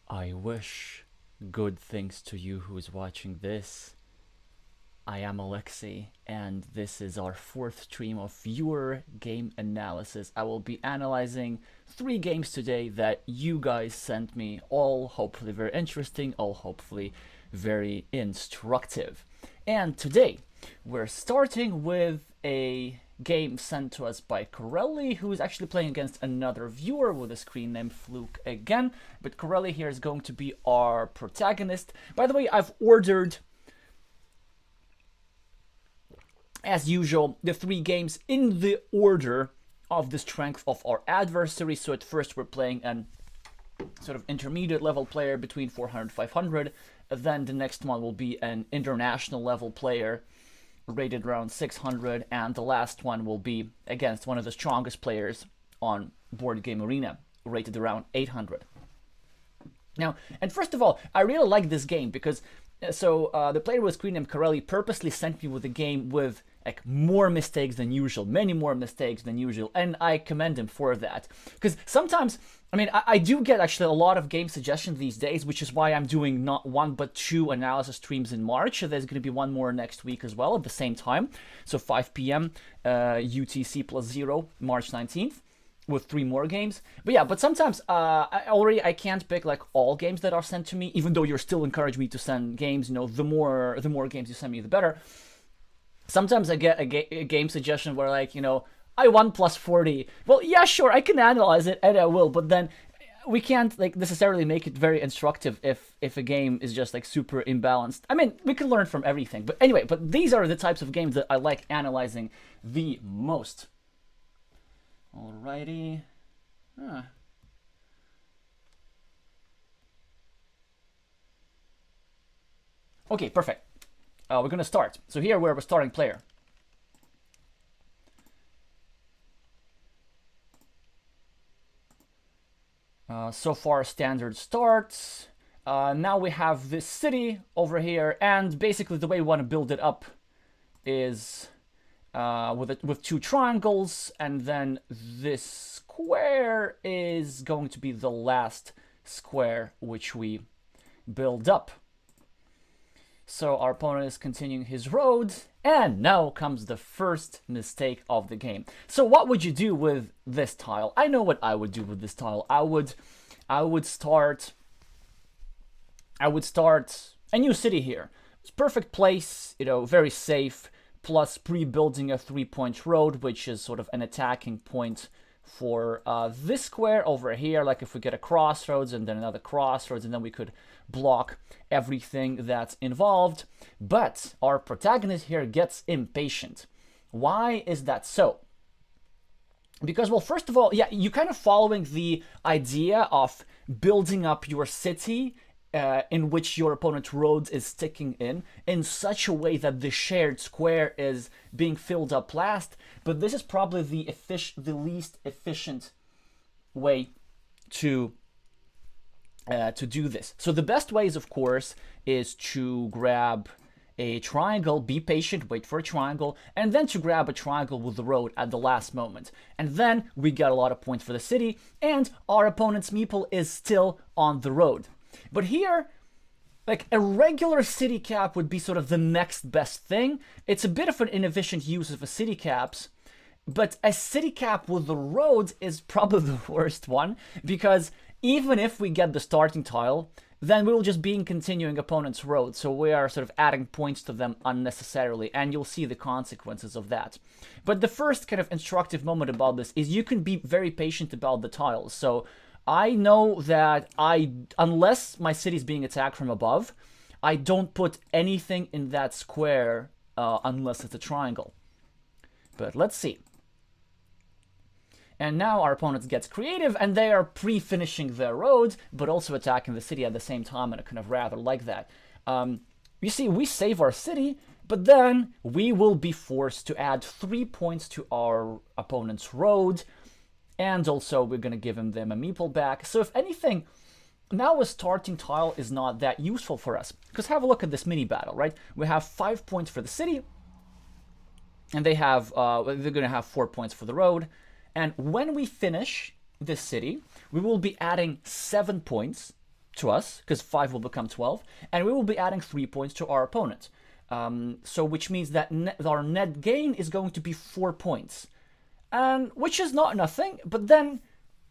I wish good things to you who is watching this. I am Alexey, and this is our fourth stream of viewer game analysis. I will be analyzing 3 games today that you guys sent me, all hopefully very interesting, all hopefully very instructive. And today, we're starting with a game sent to us by Corelli, who is actually playing against another viewer with a screen name Fluke again. But Corelli here is going to be our protagonist. By the way, I've ordered, as usual, the 3 games in the order of the strength of our adversary. So at first we're playing an sort of intermediate level player between 400 and 500. Then the next one will be an international level player rated around 600, and the last one will be against one of the strongest players on Board Game Arena, rated around 800. Now, and first of all, I really like this game because the player with screen name Corelli purposely sent me with a game with like more mistakes than usual, many more mistakes than usual, and I commend him for that. Because sometimes, I mean, I do get actually a lot of game suggestions these days, which is why I'm doing not 1 but 2 analysis streams in March. There's going to be one more next week as well at the same time, so 5 p.m. UTC +0, March 19th. With 3 more games. But yeah, but sometimes I can't pick like all games that are sent to me, even though you're still encouraging me to send games. You know, the more games you send me, the better. Sometimes I get a game suggestion where, like, you know, I won +40. Well, yeah, sure, I can analyze it, and I will, but then we can't like necessarily make it very instructive if a game is just like super imbalanced. I mean, we can learn from everything. But anyway, but these are the types of games that I like analyzing the most. Alrighty. Okay, perfect. We're gonna start. So here we're a starting player. So far, standard starts. Now we have this city over here, and basically the way we want to build it up is with 2 triangles, and then this square is going to be the last square which we build up. So our opponent is continuing his road, and now comes the first mistake of the game. So what would you do with this tile? I know what I would do with this tile. I would start a new city here. It's perfect place, you know, very safe. Plus pre-building a 3-point road, which is sort of an attacking point for this square over here. Like if we get a crossroads and then another crossroads, and then we could block everything that's involved. But our protagonist here gets impatient. Why is that so? Because, well, first of all, yeah, you're kind of following the idea of building up your city in which your opponent's road is sticking in such a way that the shared square is being filled up last. But this is probably the least efficient way to do this. So the best ways, of course, is to grab a triangle, be patient, wait for a triangle, and then to grab a triangle with the road at the last moment. And then we get a lot of points for the city, and our opponent's meeple is still on the road. But here, like a regular city cap would be sort of the next best thing. It's a bit of an inefficient use of a city caps, but a city cap with the roads is probably the worst one, because even if we get the starting tile, then we will just be in continuing opponent's road. So we are sort of adding points to them unnecessarily, and you'll see the consequences of that. But the first kind of instructive moment about this is you can be very patient about the tiles. So I know that unless my city is being attacked from above, I don't put anything in that square unless it's a triangle. But let's see. And now our opponent gets creative, and they are pre-finishing their road, but also attacking the city at the same time, and I kind of rather like that. You see, we save our city, but then we will be forced to add 3 points to our opponent's road, and also we're going to give them a meeple back. So if anything, now a starting tile is not that useful for us. Because have a look at this mini battle, right? We have 5 points for the city, and they're going to have 4 points for the road. And when we finish this city, we will be adding 7 points to us, because 5 will become 12, and we will be adding 3 points to our opponent. So which means that our net gain is going to be 4 points, and which is not nothing, but then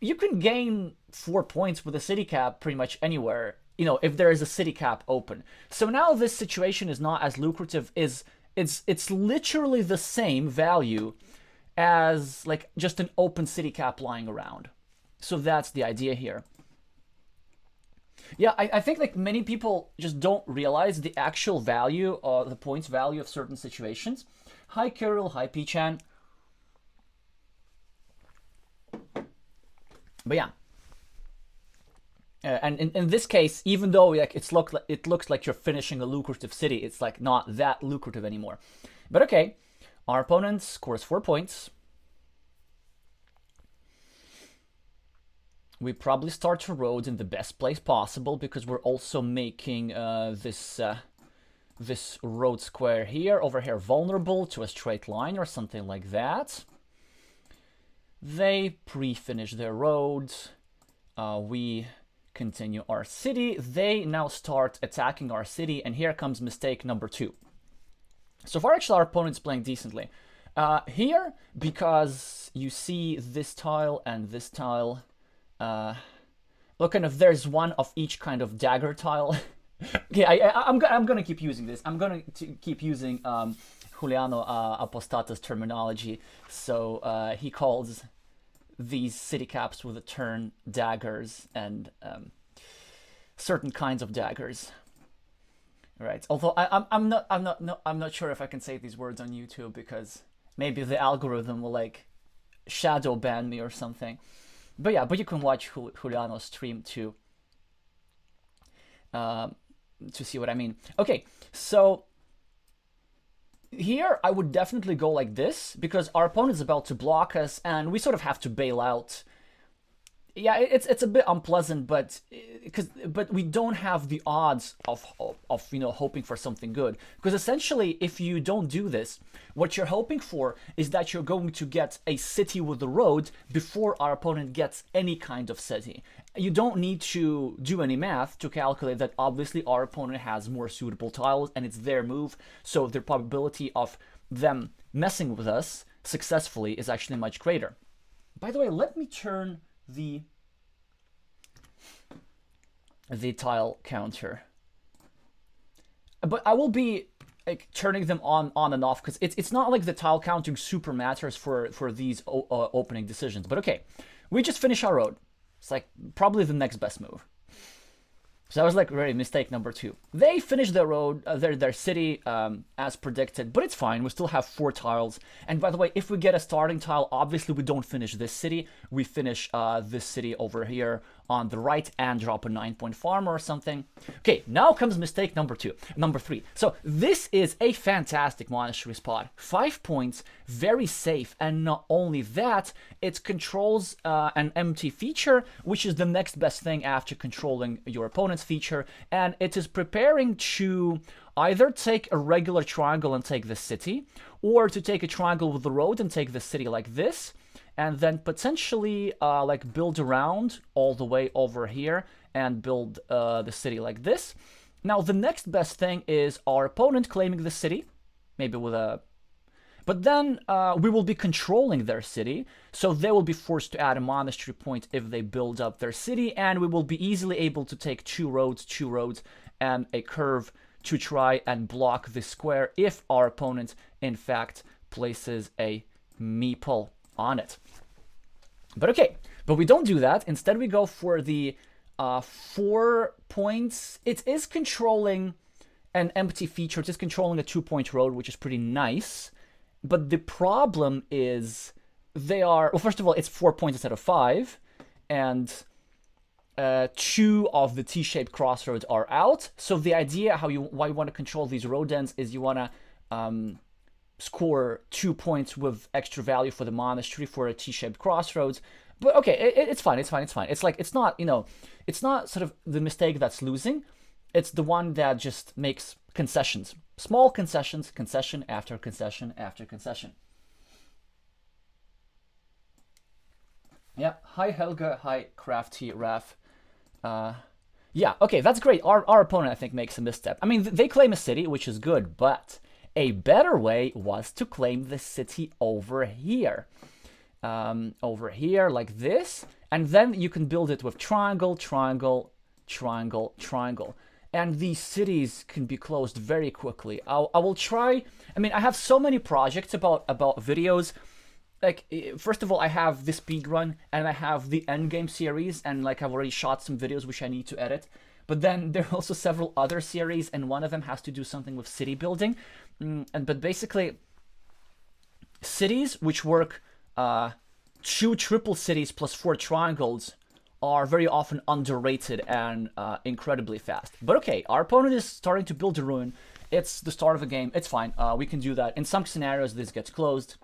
you can gain 4 points with a city cap pretty much anywhere, you know, if there is a city cap open. So now this situation is not as lucrative. It's literally the same value as like just an open city cap lying around. So that's the idea here. Yeah, I think like many people just don't realize the actual value, the points value of certain situations. Hi Kirill, hi P-chan. But yeah. And in this case, even though like it looks like you're finishing a lucrative city, it's like not that lucrative anymore. But okay, our opponent scores 4 points. We probably start a road in the best place possible because we're also making this road square here, over here, vulnerable to a straight line or something like that. They pre-finish their road. We continue our city. They now start attacking our city, and here comes mistake number 2. So far, actually, our opponent's playing decently. Here, because you see this tile and this tile, look, kind of, there's one of each kind of dagger tile. Okay, I'm gonna keep using this. I'm gonna keep using Juliano Apostata's terminology. So he calls these city caps with a turn daggers and certain kinds of daggers. Right. Although I'm not sure if I can say these words on YouTube because maybe the algorithm will like shadow ban me or something. But yeah, but you can watch Juliano's stream to see what I mean. Okay, so here I would definitely go like this because our opponent is about to block us and we sort of have to bail out. Yeah, it's a bit unpleasant, but we don't have the odds of you know, hoping for something good, because essentially if you don't do this, what you're hoping for is that you're going to get a city with a road before our opponent gets any kind of city. You don't need to do any math to calculate that obviously our opponent has more suitable tiles and it's their move, so the probability of them messing with us successfully is actually much greater. By the way, let me turn the tile counter, but I will be like turning them on and off because it's not like the tile counting super matters for these opening decisions. But okay, we just finish our road. It's like probably the next best move. So that was like really mistake number 2. They finished their road, their city as predicted, but it's fine. We still have 4 tiles. And by the way, if we get a starting tile, obviously we don't finish this city. We finish this city over here on the right and drop a 9-point farm or something. Okay, now comes mistake number 3. So this is a fantastic monastery spot. 5 points, very safe, and not only that, it controls an empty feature, which is the next best thing after controlling your opponent's feature, and it is preparing to either take a regular triangle and take the city, or to take a triangle with the road and take the city like this, and then potentially like build around all the way over here and build the city like this. Now the next best thing is our opponent claiming the city, maybe with a... But then we will be controlling their city, so they will be forced to add a monastery point if they build up their city, and we will be easily able to take 2 roads, and a curve to try and block this square if our opponent, in fact, places a meeple on it. But okay, but we don't do that. Instead, we go for the 4 points. It is controlling an empty feature. It is controlling a 2-point road, which is pretty nice. But the problem is they are... Well, first of all, it's 4 points instead of 5. And 2 of the T-shaped crossroads are out. So the idea why you want to control these road ends is you want to score 2 points with extra value for the monastery for a T-shaped crossroads. But okay, it's fine. It's like, it's not, you know, it's not sort of the mistake that's losing. It's the one that just makes concessions. Small concessions, concession after concession after concession. Yeah, hi Helga, hi Crafty Raf. Yeah, okay, that's great. Our opponent, I think, makes a misstep. I mean, they claim a city, which is good, but a better way was to claim the city over here. Over here, like this. And then you can build it with triangle, triangle, triangle, triangle. And these cities can be closed very quickly. I will try. I mean, I have so many projects about videos. Like, first of all, I have the speed run and I have the endgame series, and like I've already shot some videos which I need to edit. But then there are also several other series, and one of them has to do something with city building. But basically, cities which work 2 triple cities plus 4 triangles are very often underrated and incredibly fast. But okay, our opponent is starting to build a ruin. It's the start of a game. It's fine. We can do that. In some scenarios, this gets closed.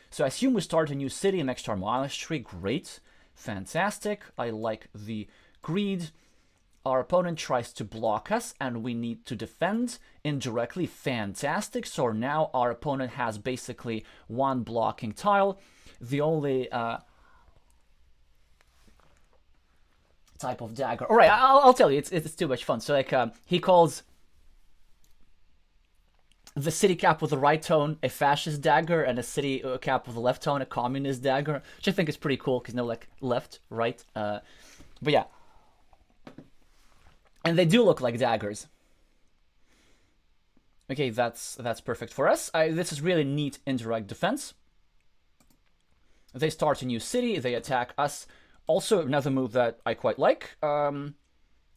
So I assume we start a new city next to our monastery. Great. Fantastic. I like the greed. Our opponent tries to block us, and we need to defend indirectly. Fantastic. So now our opponent has basically 1 blocking tile. The only type of dagger. All right, I'll tell you, it's too much fun. So like he calls the city cap with the right tone a fascist dagger, and a city cap with the left tone a communist dagger, which I think is pretty cool because like left, right. But yeah, and they do look like daggers. Okay, that's perfect for us. This is really neat indirect defense. They start a new city. They attack us. Also, another move that I quite like. And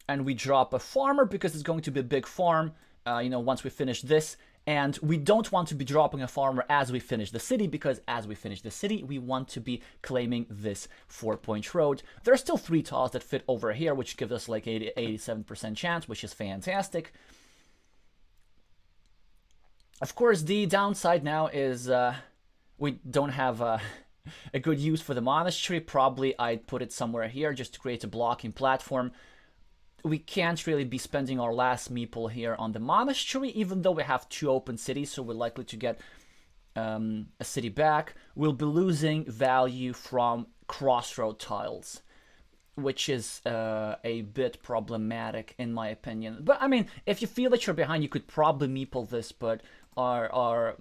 we drop a farmer because it's going to be a big farm, once we finish this. And we don't want to be dropping a farmer as we finish the city, because as we finish the city, we want to be claiming this 4-point road. There are still 3 tiles that fit over here, which gives us like 87% chance, which is fantastic. Of course, the downside now is we don't have a good use for the monastery. Probably I'd put it somewhere here just to create a blocking platform. We can't really be spending our last meeple here on the monastery, even though we have 2 open cities, so we're likely to get a city back. We'll be losing value from crossroad tiles, which is a bit problematic in my opinion. But I mean, if you feel that you're behind, you could probably meeple this, but our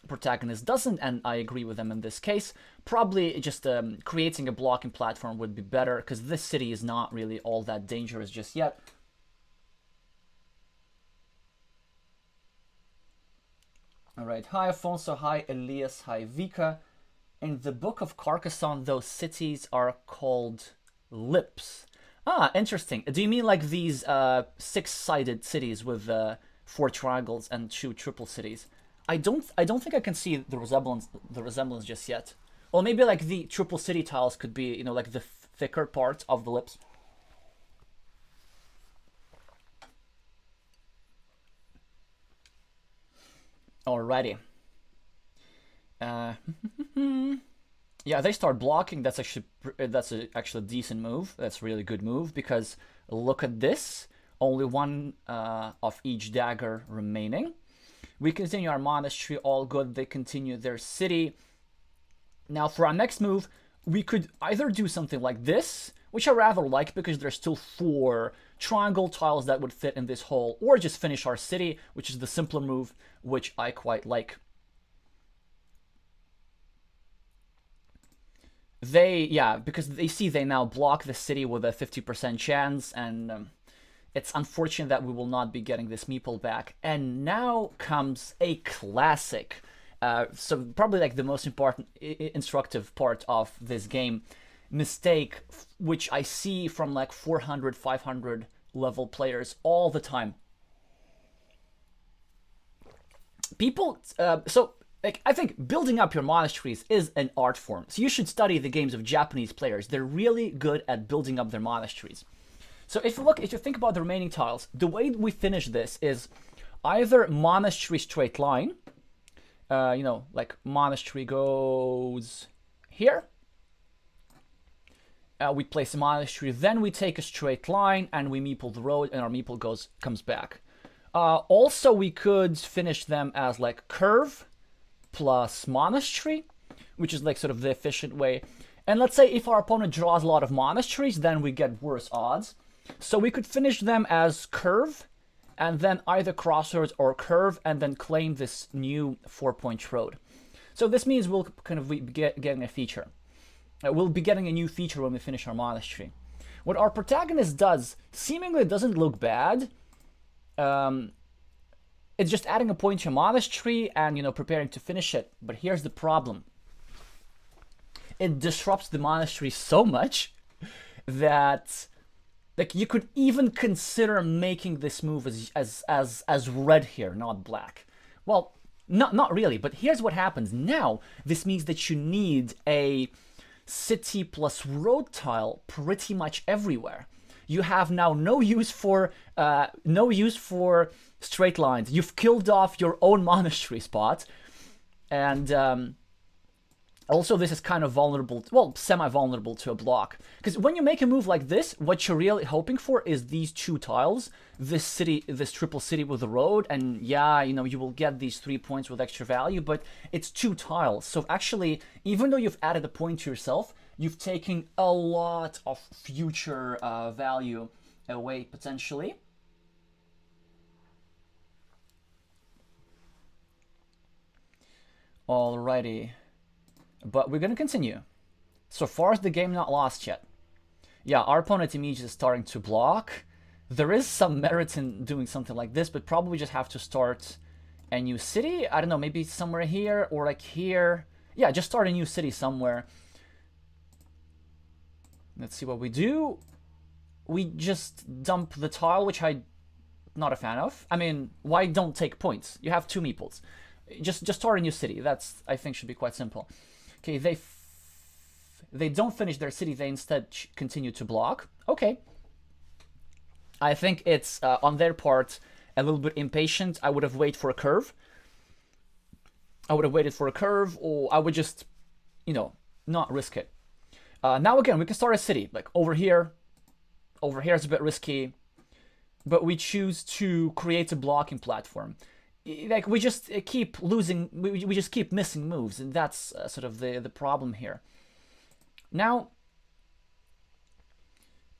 protagonist doesn't, and I agree with them in this case. Probably just creating a blocking platform would be better, because this city is not really all that dangerous just yet. Alright, hi Afonso, hi Elias, hi Vika. In the book of Carcassonne, those cities are called lips. Ah, interesting. Do you mean like these 6-sided cities with 4 triangles and 2 triple cities? I don't think I can see the resemblance just yet. Or maybe like the triple city tiles could be, like the thicker part of the lips. Alrighty. Yeah, they start blocking. That's actually a decent move. That's a really good move, because look at this. Only 1 of each dagger remaining. We continue our monastery, all good. They continue their city. Now for our next move, we could either do something like this, which I rather like because there's still 4 triangle tiles that would fit in this hole, or just finish our city, which is the simpler move, which I quite like. Because they see they now block the city with a 50% chance, and it's unfortunate that we will not be getting this meeple back. And now comes a classic. So probably like the most important, instructive part of this game. Mistake, which I see from like 400, 500 level players all the time. People, I think building up your monasteries is an art form. So you should study the games of Japanese players. They're really good at building up their monasteries. So if you think about the remaining tiles, the way we finish this is either monastery straight line, like monastery goes here. We place a monastery, then we take a straight line and we meeple the road, and our meeple comes back. Also, we could finish them as like curve plus monastery, which is like sort of the efficient way. And let's say if our opponent draws a lot of monasteries, then we get worse odds. So we could finish them as curve, and then either crossroads or curve, and then claim this new 4-point road. So this means we'll kind of be getting a feature. We'll be getting a new feature when we finish our monastery. What our protagonist does seemingly doesn't look bad. It's just adding a point to a monastery and, you know, preparing to finish it. But here's the problem. It disrupts the monastery so much that, like, you could even consider making this move as red here, not black. Well, not really, but here's what happens. Now, this means that you need a city plus road tile pretty much everywhere. You have now no use for straight lines. You've killed off your own monastery spot, and also this is kind of vulnerable, well, semi-vulnerable to a block. Because when you make a move like this, what you're really hoping for is these two tiles, this city, this triple city with the road, and yeah, you know, you will get these 3 points with extra value, but it's two tiles. So actually, even though you've added a point to yourself, you've taken a lot of future value away, potentially. Alrighty. But we're gonna continue. So far as the game not lost yet. Yeah, our opponent immediately is starting to block. There is some merit in doing something like this, but probably just have to start a new city. I don't know, maybe somewhere here or like here. Yeah, just start a new city somewhere. Let's see what we do. We just dump the tile, which I'm not a fan of. I mean, why don't take points? You have 2 meeples. Just start a new city. That's, I think, should be quite simple. Okay, they don't finish their city. They instead continue to block. Okay. I think it's, on their part, a little bit impatient. I would have waited for a curve. I would have waited for a curve, or I would just, you know, not risk it. Now again, we can start a city. Like over here. Over here is a bit risky. But we choose to create a blocking platform. Like, we just keep losing, we just keep missing moves, and that's sort of the problem here. Now,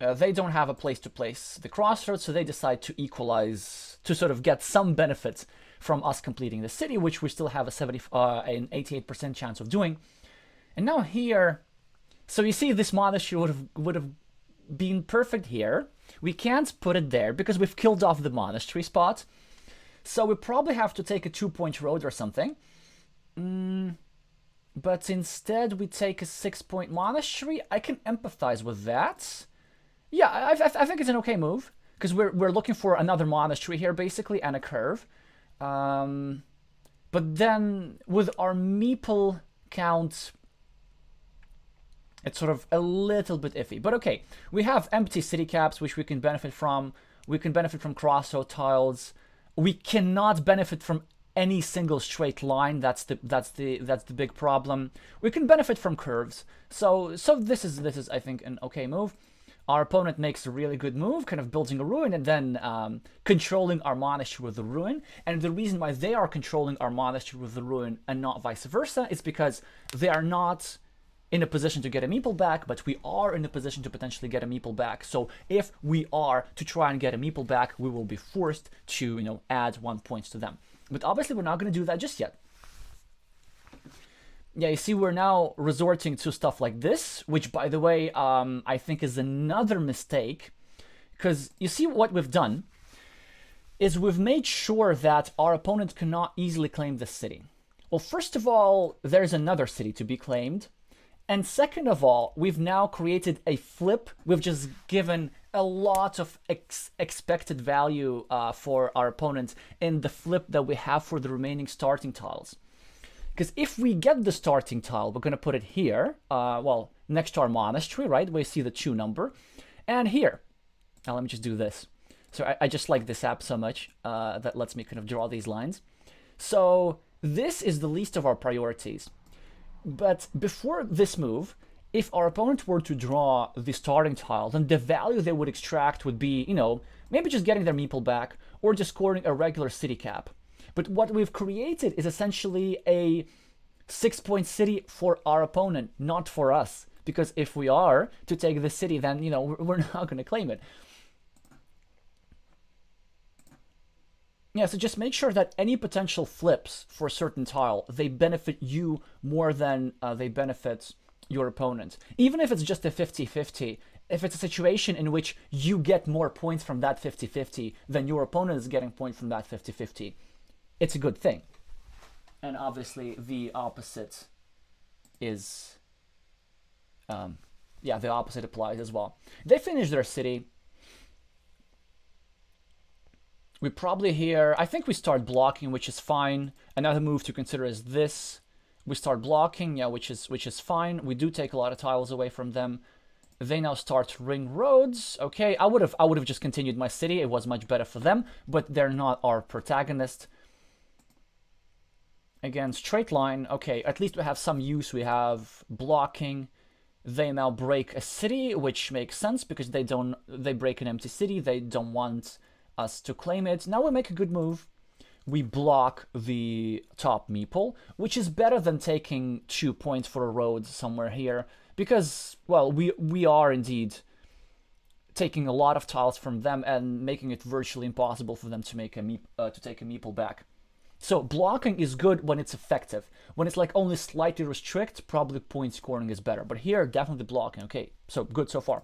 they don't have a place to place the crossroads, so they decide to equalize, to sort of get some benefit from us completing the city, which we still have an 88% chance of doing. And now here, so you see this monastery would have been perfect here. We can't put it there because we've killed off the monastery spot. So we probably have to take a 2-point road or something. But instead we take a 6-point monastery. I can empathize with that. Yeah, I think it's an okay move. Because we're looking for another monastery here, basically, and a curve. But then with our meeple count, it's sort of a little bit iffy. But okay, we have empty city caps, which we can benefit from. We can benefit from crossroad tiles. We cannot benefit from any single straight line. That's the big problem. We can benefit from curves. So this is I think an okay move. Our opponent makes a really good move, kind of building a ruin and then controlling our monastery with the ruin. And the reason why they are controlling our monastery with the ruin and not vice versa is because they are not in a position to get a meeple back, but we are in a position to potentially get a meeple back. So if we are to try and get a meeple back, we will be forced to, you know, add 1 point to them. But obviously we're not going to do that just yet. Yeah, you see, we're now resorting to stuff like this, which, by the way, I think is another mistake. Because you see what we've done is we've made sure that our opponent cannot easily claim this city. Well, first of all, there's another city to be claimed. And second of all, we've now created a flip. We've just given a lot of expected value for our opponent in the flip that we have for the remaining starting tiles. Because if we get the starting tile, we're going to put it here, well, next to our monastery, right? We see the 2 number. And here. Now let me just do this. So I just like this app so much that lets me kind of draw these lines. So this is the least of our priorities. But before this move, if our opponent were to draw the starting tile, then the value they would extract would be, you know, maybe just getting their meeple back or just scoring a regular city cap. But what we've created is essentially a 6-point city for our opponent, not for us. Because if we are to take the city, then, you know, we're not going to claim it. Yeah, so just make sure that any potential flips for a certain tile, they benefit you more than they benefit your opponent. Even if it's just a 50-50, if it's a situation in which you get more points from that 50-50 than your opponent is getting points from that 50-50, it's a good thing. And obviously the opposite is, yeah, the opposite applies as well. They finish their city. We probably here, I think we start blocking, which is fine. Another move to consider is this. We start blocking, yeah, which is fine. We do take a lot of tiles away from them. They now start ring roads. Okay, I would have just continued my city. It was much better for them, but they're not our protagonist. Again, straight line. Okay, at least we have some use. We have blocking. They now break a city, which makes sense because they break an empty city. They don't want us to claim it. Now we make a good move. We block the top meeple, which is better than taking 2 points for a road somewhere here, because, well, we are indeed taking a lot of tiles from them and making it virtually impossible for them to make to take a meeple back. So blocking is good when it's effective. When it's like only slightly restrict, probably point scoring is better. But here, definitely blocking. Okay, so good so far.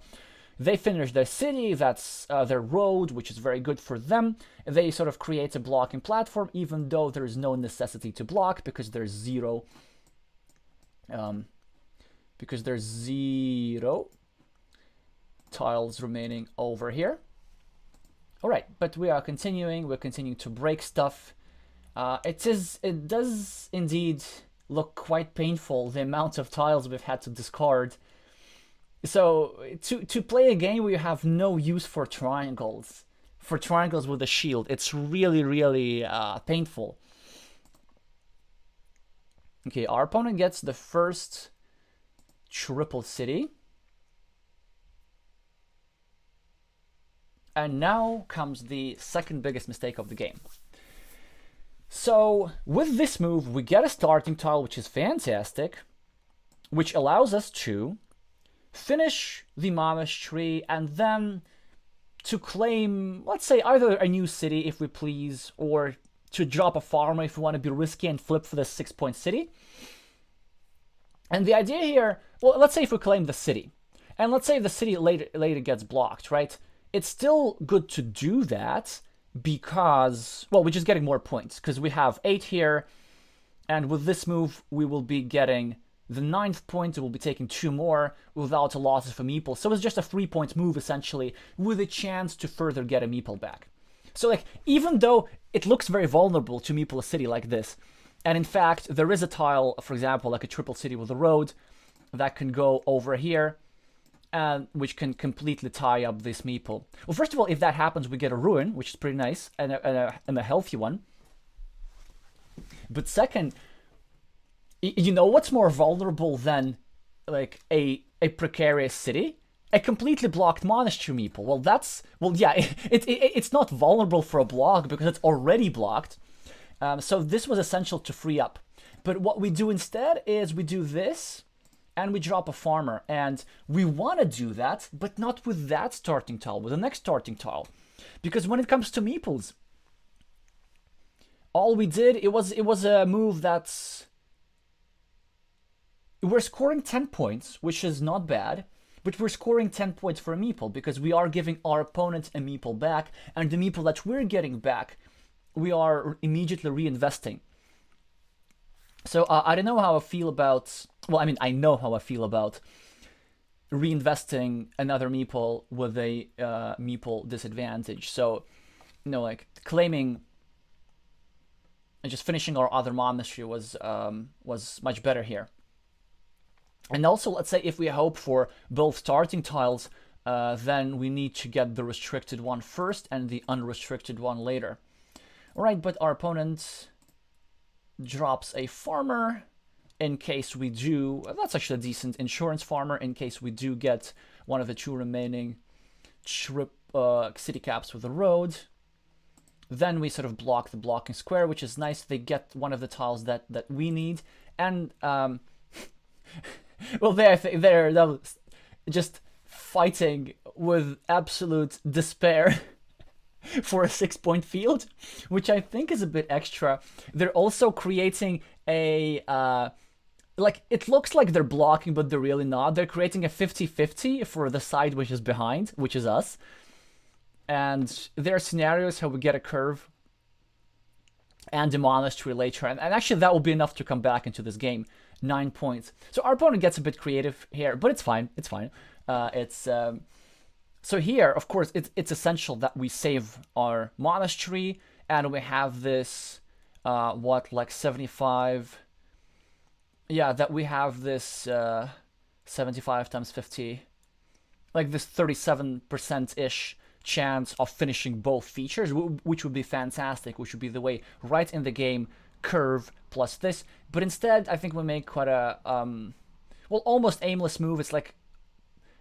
They finish their city, that's their road, which is very good for them. They sort of create a blocking platform, even though there is no necessity to block, because there's zero tiles remaining over here. All right, but we are continuing. We're continuing to break stuff. It does indeed look quite painful, the amount of tiles we've had to discard. So to play a game where you have no use for triangles with a shield, it's really, really painful. Okay, our opponent gets the first triple city. And now comes the second biggest mistake of the game. So with this move, we get a starting tile, which is fantastic, which allows us to finish the monastery and then to claim, let's say, either a new city if we please, or to drop a farmer if we want to be risky and flip for the 6-point city. And the idea here, well, let's say if we claim the city, and let's say the city later gets blocked, right? It's still good to do that because, well, we're just getting more points because we have 8 here, and with this move we will be getting the 9th point. It will be taking 2 more without a loss of a meeple. So it's just a 3-point move essentially, with a chance to further get a meeple back. So like, even though it looks very vulnerable to meeple a city like this, and in fact there is a tile, for example, like a triple city with a road that can go over here, and which can completely tie up this meeple. Well, first of all, if that happens, we get a ruin, which is pretty nice, and a healthy one. But second, you know what's more vulnerable than like a precarious city? A completely blocked monastery meeple. Well, yeah, it's not vulnerable for a block because it's already blocked. So this was essential to free up. But what we do instead is we do this, and we drop a farmer. And we want to do that, but not with that starting tile, with the next starting tile. Because when it comes to meeples, all we did, it was a move that's... We're scoring 10 points, which is not bad, but we're scoring 10 points for a meeple because we are giving our opponent a meeple back, and the meeple that we're getting back, we are immediately reinvesting. So I don't know how I feel about... Well, I mean, I know how I feel about reinvesting another meeple with a meeple disadvantage. So, you know, like claiming and just finishing our other monastery was much better here. And also, let's say if we hope for both starting tiles, then we need to get the restricted one first and the unrestricted one later. All right, but our opponent drops a farmer in case we do. That's actually a decent insurance farmer in case we do get one of the 2 remaining city caps with the road. Then we sort of block the blocking square, which is nice. They get one of the tiles that we need. And well, they're just fighting with absolute despair for a 6-point field, which I think is a bit extra. They're also creating a like, it looks like they're blocking, but they're really not. They're creating a 50-50 for the side which is behind, which is us. And there are scenarios how we get a curve and a monastery later. And actually, that will be enough to come back into this game. 9 points. So our opponent gets a bit creative here, but it's fine. It's fine. So here, of course, it's essential that we save our monastery, and we have this, like 75... Yeah, that we have this 75 times 50, like this 37%-ish chance of finishing both features, which would be fantastic, which would be the way right in the game, curve plus this. But instead, I think we make quite a, well, almost aimless move. It's like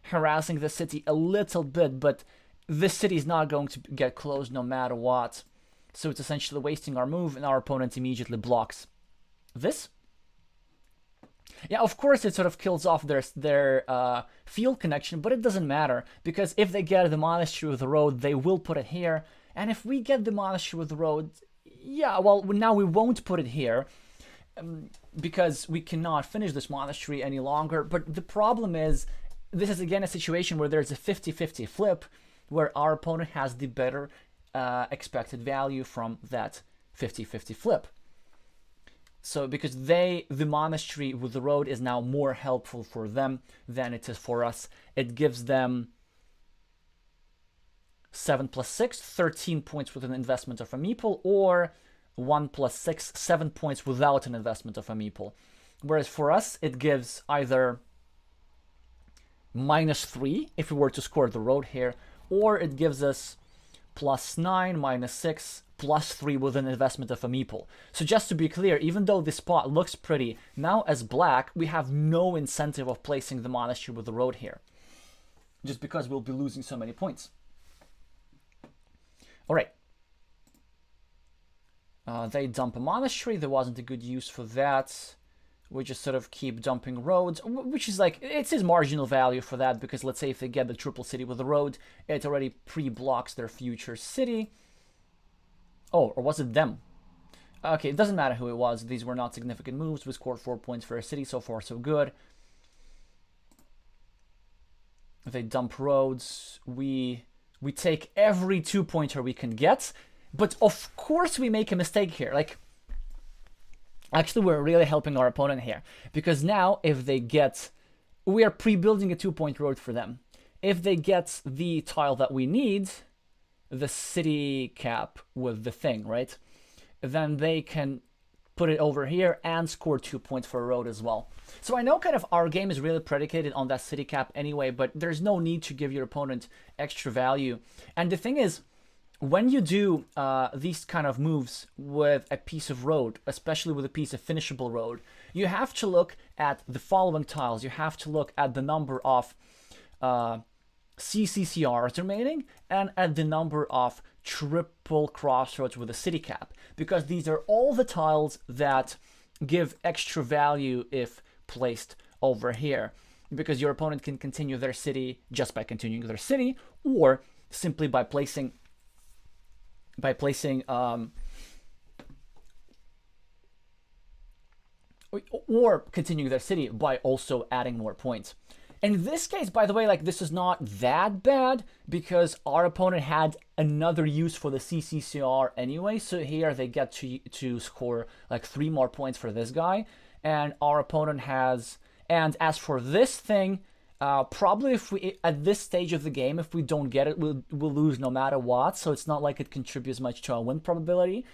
harassing the city a little bit, but this city is not going to get closed no matter what. So it's essentially wasting our move, and our opponent immediately blocks this. Yeah, of course it sort of kills off their field connection, but it doesn't matter, because if they get the monastery with the road, they will put it here. And if we get the monastery with the road, yeah, well, now we won't put it here, because we cannot finish this monastery any longer. But the problem is, this is again a situation where there's a 50-50 flip, where our opponent has the better expected value from that 50-50 flip. So because the monastery with the road is now more helpful for them than it is for us. It gives them 7 plus 6, 13 points with an investment of a meeple, or 1 plus 6, 7 points without an investment of a meeple. Whereas for us, it gives either -3 if we were to score the road here, or it gives us +9, -6, +3 with an investment of a meeple. So just to be clear, even though this spot looks pretty, now as black, we have no incentive of placing the monastery with the road here, just because we'll be losing so many points. All right. They dump a monastery. There wasn't a good use for that. We just sort of keep dumping roads, which is like, it's his marginal value for that, because let's say if they get the triple city with the road, it already pre-blocks their future city. Oh, or was it them? Okay, it doesn't matter who it was. These were not significant moves. We scored 4 points for a city. So far, so good. They dump roads. We take every 2-pointer we can get. But of course we make a mistake here. Like, actually, we're really helping our opponent here. Because now, if they get... We are pre-building a 2-point road for them. If they get the tile that we need, the city cap with the thing, right? Then they can put it over here and score 2 points for a road as well. So I know kind of our game is really predicated on that city cap anyway, but there's no need to give your opponent extra value. And the thing is, when you do these kind of moves with a piece of road, especially with a piece of finishable road, you have to look at the following tiles. You have to look at the number of CCCRs remaining and at the number of triple crossroads with a city cap, because these are all the tiles that give extra value if placed over here, because your opponent can continue their city just by continuing their city, or simply by placing or continuing their city by also adding more points. In this case, by the way, like, this is not that bad, because our opponent had another use for the CCCR anyway. So here they get to score like 3 more points for this guy, and our opponent has. And as for this thing, probably if we at this stage of the game, if we don't get it, we'll lose no matter what. So it's not like it contributes much to our win probability.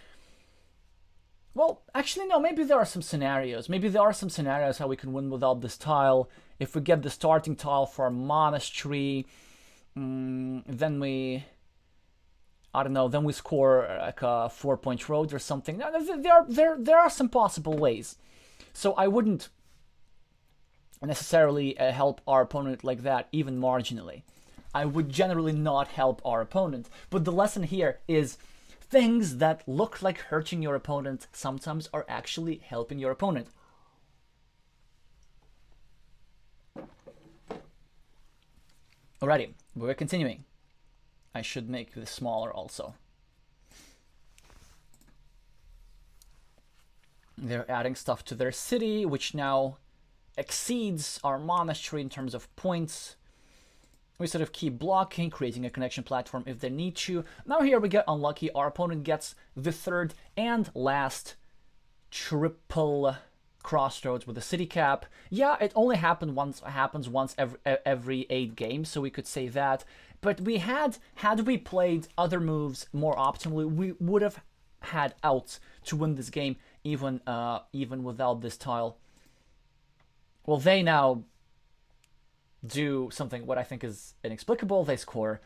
Well, actually, no, maybe there are some scenarios. Maybe there are some scenarios how we can win without this tile. If we get the starting tile for a monastery, then we... I don't know, then we score like a 4-point road or something. There are some possible ways. So I wouldn't necessarily help our opponent like that, even marginally. I would generally not help our opponent. But the lesson here is things that look like hurting your opponent sometimes are actually helping your opponent. Alrighty, we're continuing. I should make this smaller also. They're adding stuff to their city, which now exceeds our monastery in terms of points. We sort of keep blocking, creating a connection platform if they need to. Now here we get unlucky. Our opponent gets the third and last triple crossroads with a city cap. Yeah, it only happens once every 8 games, so we could say that. But we had we played other moves more optimally, we would have had outs to win this game, even without this tile. Well, they now do something what I think is inexplicable. They score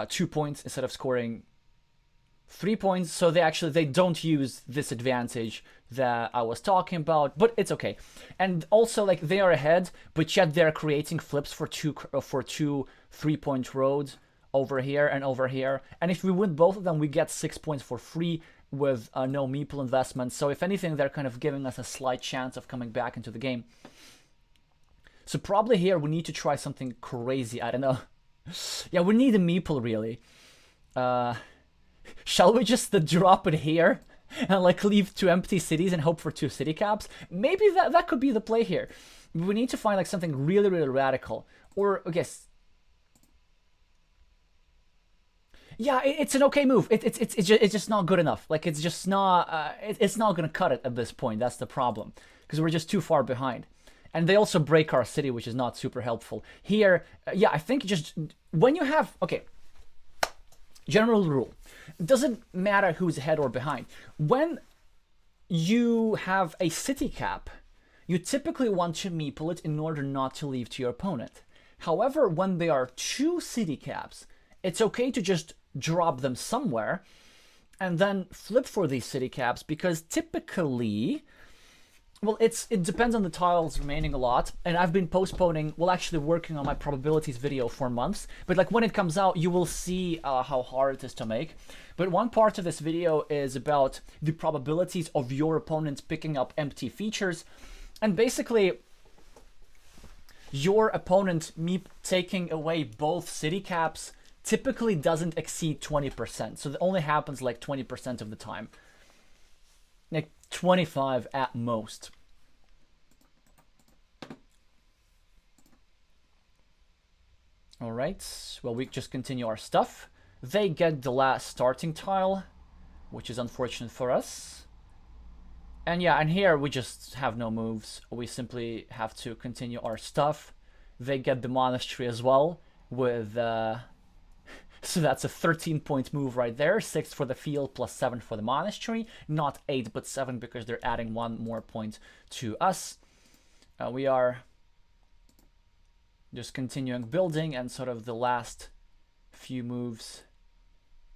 2 points instead of scoring 3 points, so they don't use this advantage that I was talking about, but it's okay. And also, like, they are ahead, but yet they're creating flips for two 3-point roads over here and over here. And if we win both of them, we get 6 points for free with no meeple investment. So if anything, they're kind of giving us a slight chance of coming back into the game. So probably here we need to try something crazy. I don't know. Yeah, we need a meeple, really. Shall we just drop it here and like leave 2 empty cities and hope for 2 city caps? Maybe that could be the play here. We need to find like something really, really radical. Or I guess, yeah, it's an okay move. It's just not good enough. Like, it's just not it's not gonna cut it at this point. That's the problem, because we're just too far behind. And they also break our city, which is not super helpful. Here, yeah, I think just when you have, okay, general rule, it doesn't matter who's ahead or behind. When you have a city cap, you typically want to meeple it in order not to leave to your opponent. However, when there are 2 city caps, it's okay to just drop them somewhere and then flip for these city caps, because typically, well, it depends on the tiles remaining a lot, and I've been postponing, well, actually working on my probabilities video for months, but like when it comes out, you will see how hard it is to make. But one part of this video is about the probabilities of your opponent picking up empty features, and basically your opponent taking away both city caps typically doesn't exceed 20%, so that only happens like 20% of the time. Like 25 at most. All right, well, we just continue our stuff. They get the last starting tile, which is unfortunate for us. And yeah, and here we just have no moves. We simply have to continue our stuff. They get the monastery as well with so that's a 13-point move right there. 6 for the field plus 7 for the monastery. Not 8 but 7, because they're adding 1 more point to us. We are just continuing building, and sort of the last few moves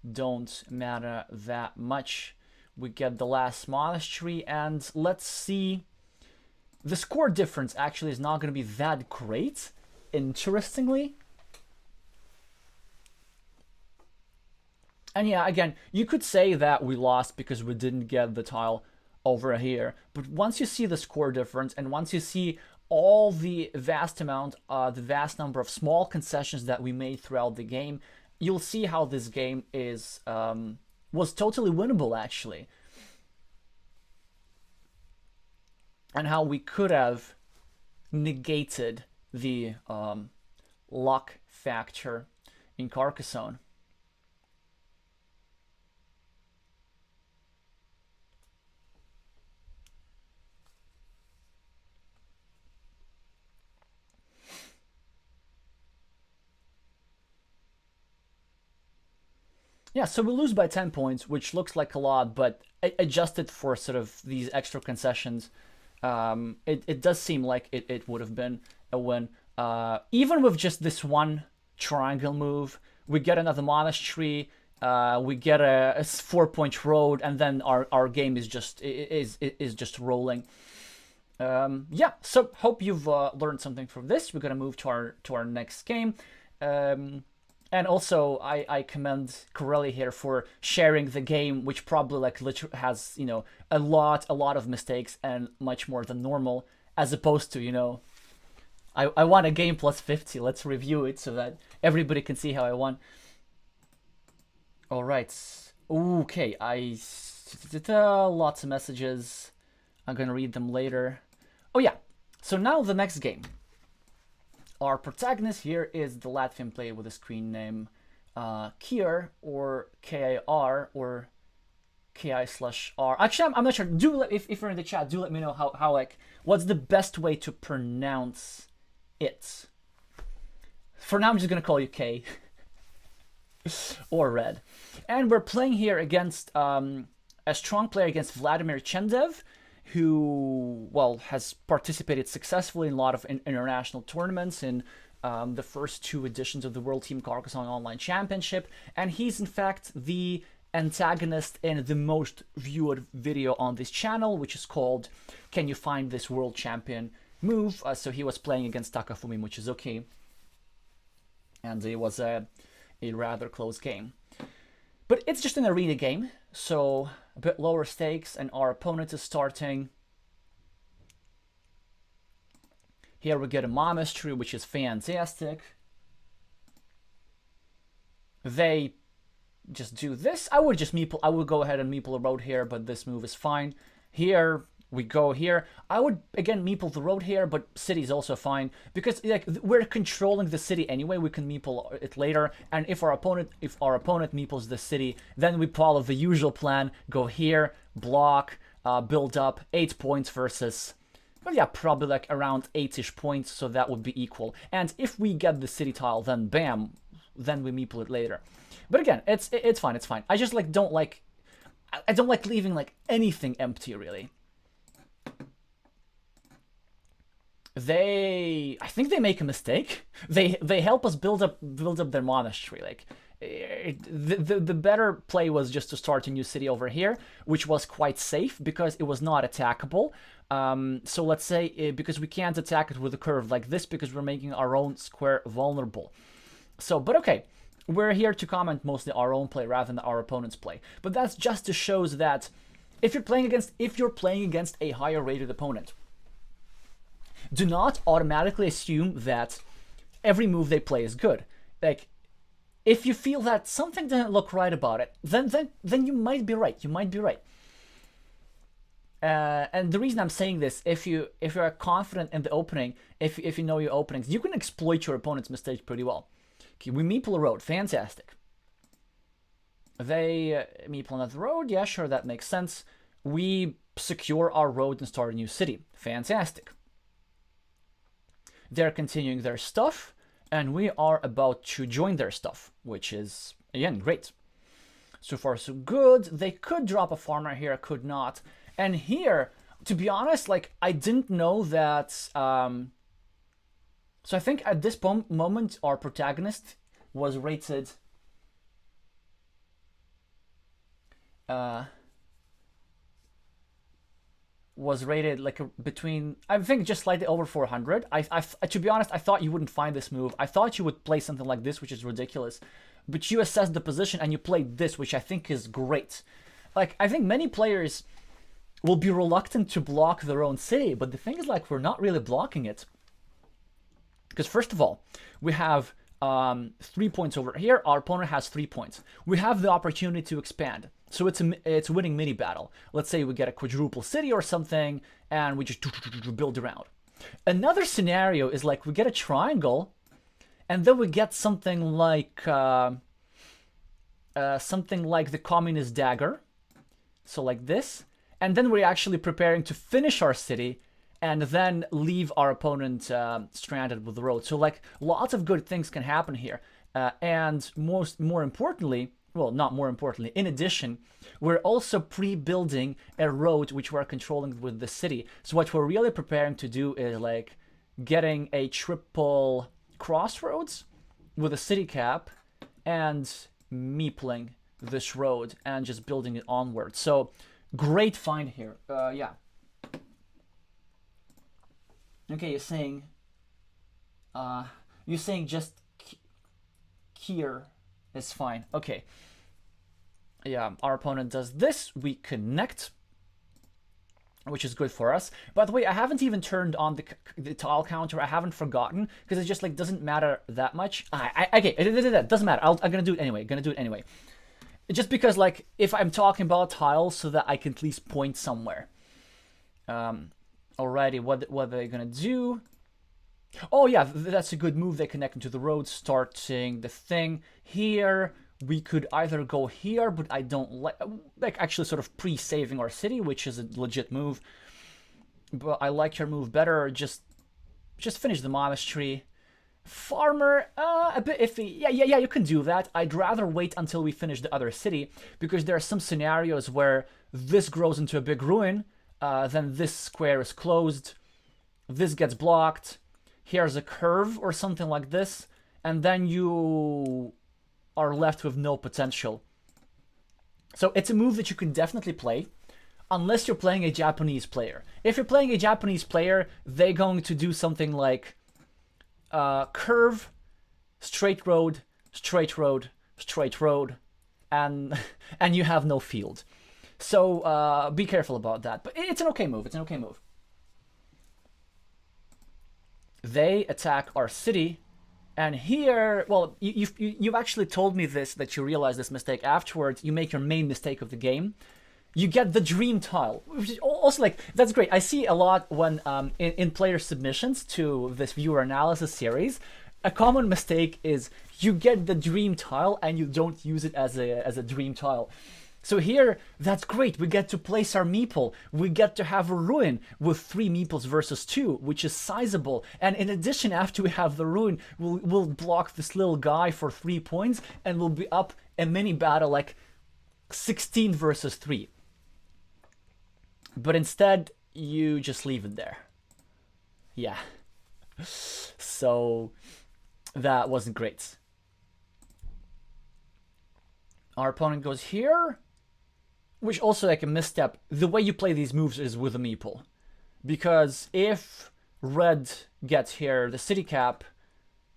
don't matter that much. We get the last monastery, and let's see. The score difference actually is not going to be that great, interestingly. And yeah, again, you could say that we lost because we didn't get the tile over here. But once you see the score difference, and once you see all the vast number of small concessions that we made throughout the game, you'll see how this game is was totally winnable, actually. And how we could have negated the luck factor in Carcassonne. Yeah, so we lose by 10 points, which looks like a lot, but adjusted for sort of these extra concessions, it does seem like it would have been a win. Even with just this one triangle move, we get another monastery, we get a 4-point road, and then our game is just rolling. Yeah, so hope you've learned something from this. We're gonna move to our next game. And also, I commend Corelli here for sharing the game, which probably like literally has, you know, a lot of mistakes and much more than normal, as opposed to, you know, I won a game plus 50. Let's review it so that everybody can see how I won. All right. Okay, Lots of messages. I'm gonna read them later. Oh yeah. So now the next game. Our protagonist here is the Latvian player with a screen name Kier, or K-I-R, or K-I/R. Actually, I'm not sure. If you're in the chat, do let me know how like what's the best way to pronounce it. For now, I'm just gonna call you K or Red. And we're playing here against a strong player against Vladimir Chendev, who, well, has participated successfully in a lot of international tournaments in the first 2 editions of the World Team Carcassonne Online Championship. And he's, in fact, the antagonist in the most viewed video on this channel, which is called Can You Find This World Champion Move? So he was playing against Takafumi, which is okay. And it was a rather close game. But it's just an arena game, so a bit lower stakes, and our opponent is starting. Here we get a monastery, which is fantastic. They just do this. I would go ahead and meeple a road here, but this move is fine. Here we go here. I would again meeple the road here, but city is also fine because like we're controlling the city anyway. We can meeple it later, and if our opponent meeples the city, then we follow the usual plan. Go here, block, build up 8 points versus, well, yeah, probably like around 8-ish points, so that would be equal. And if we get the city tile, then bam, then we meeple it later. But again, it's fine, it's fine. I just like don't like leaving like anything empty really. I think they make a mistake. They help us build up their monastery. Like the better play was just to start a new city over here, which was quite safe because it was not attackable. So let's say because we can't attack it with a curve like this because we're making our own square vulnerable. So, but okay, we're here to comment mostly our own play rather than our opponent's play. But that's just to show that if you're playing against a higher rated opponent, do not automatically assume that every move they play is good. Like, if you feel that something doesn't look right about it, then you might be right. You might be right. And the reason I'm saying this, if you're confident in the opening, if you know your openings, you can exploit your opponent's mistakes pretty well. Okay, we meeple a road, fantastic. They meeple another road, yeah, sure, that makes sense. We secure our road and start a new city, fantastic. They're continuing their stuff, and we are about to join their stuff, which is, again, great. So far, so good. They could drop a farmer here, could not. And here, to be honest, like, I didn't know that... So I think at this moment, our protagonist was rated... was rated like between, I think, just slightly over 400. To be honest, I thought you wouldn't find this move. I thought you would play something like this, which is ridiculous. But you assessed the position and you played this, which I think is great. Like, I think many players will be reluctant to block their own city, but the thing is, like, we're not really blocking it. Because first of all, we have 3 points over here. Our opponent has 3 points. We have the opportunity to expand. So it's a winning mini battle. Let's say we get a quadruple city or something, and we just build around. Another scenario is like we get a triangle, and then we get something like the communist dagger. So like this, and then we're actually preparing to finish our city, and then leave our opponent stranded with the road. So like lots of good things can happen here, and more importantly. Well, not more importantly, in addition, we're also pre-building a road which we're controlling with the city. So what we're really preparing to do is like getting a triple crossroads with a city cap and meepling this road and just building it onward. So great find here. Yeah. Okay, you're saying just Kier is fine. Okay. Yeah, our opponent does this. We connect, which is good for us. By the way, I haven't even turned on the tile counter. I haven't forgotten because it just like doesn't matter that much. Okay, it doesn't matter. I'm gonna do it anyway. Just because, like, if I'm talking about tiles so that I can at least point somewhere. Alrighty, what are they gonna do? Oh yeah, that's a good move. They connect into the road, starting the thing here. We could either go here, but I don't like actually sort of pre-saving our city, which is a legit move. But I like your move better. Just finish the monastery. Farmer, a bit iffy. Yeah, you can do that. I'd rather wait until we finish the other city, because there are some scenarios where this grows into a big ruin, then this square is closed, this gets blocked, here's a curve or something like this, and then you are left with no potential. So it's a move that you can definitely play, unless you're playing a Japanese player. If you're playing a Japanese player, they're going to do something like curve, straight road, straight road, straight road, and you have no field. So be careful about that. But it's an okay move. It's an okay move. They attack our city, and here, well, you've actually told me this, that you realize this mistake afterwards. You make your main mistake of the game. You get the dream tile, which is also, like, that's great. I see a lot when in player submissions to this viewer analysis series, a common mistake is you get the dream tile and you don't use it as a dream tile. So here, that's great. We get to place our meeple. We get to have a ruin with 3 meeples versus 2, which is sizable. And in addition, after we have the ruin, we'll block this little guy for 3 points, and we'll be up a mini battle like 16 versus 3. But instead, you just leave it there. Yeah. So that wasn't great. Our opponent goes here, which also like a misstep. The way you play these moves is with a meeple. Because if red gets here, the city cap,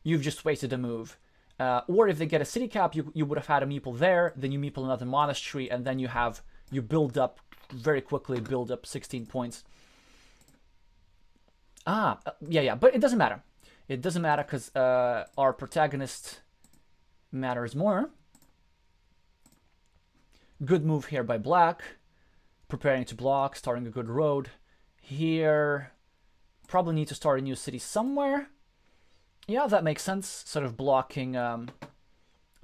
you've just wasted a move. Or if they get a city cap, you would have had a meeple there, then you meeple another monastery, and then you build up very quickly, build up 16 points. Yeah, but it doesn't matter. It doesn't matter because our protagonist matters more. Good move here by black. Preparing to block, starting a good road. Here, probably need to start a new city somewhere. Yeah, that makes sense. Sort of blocking,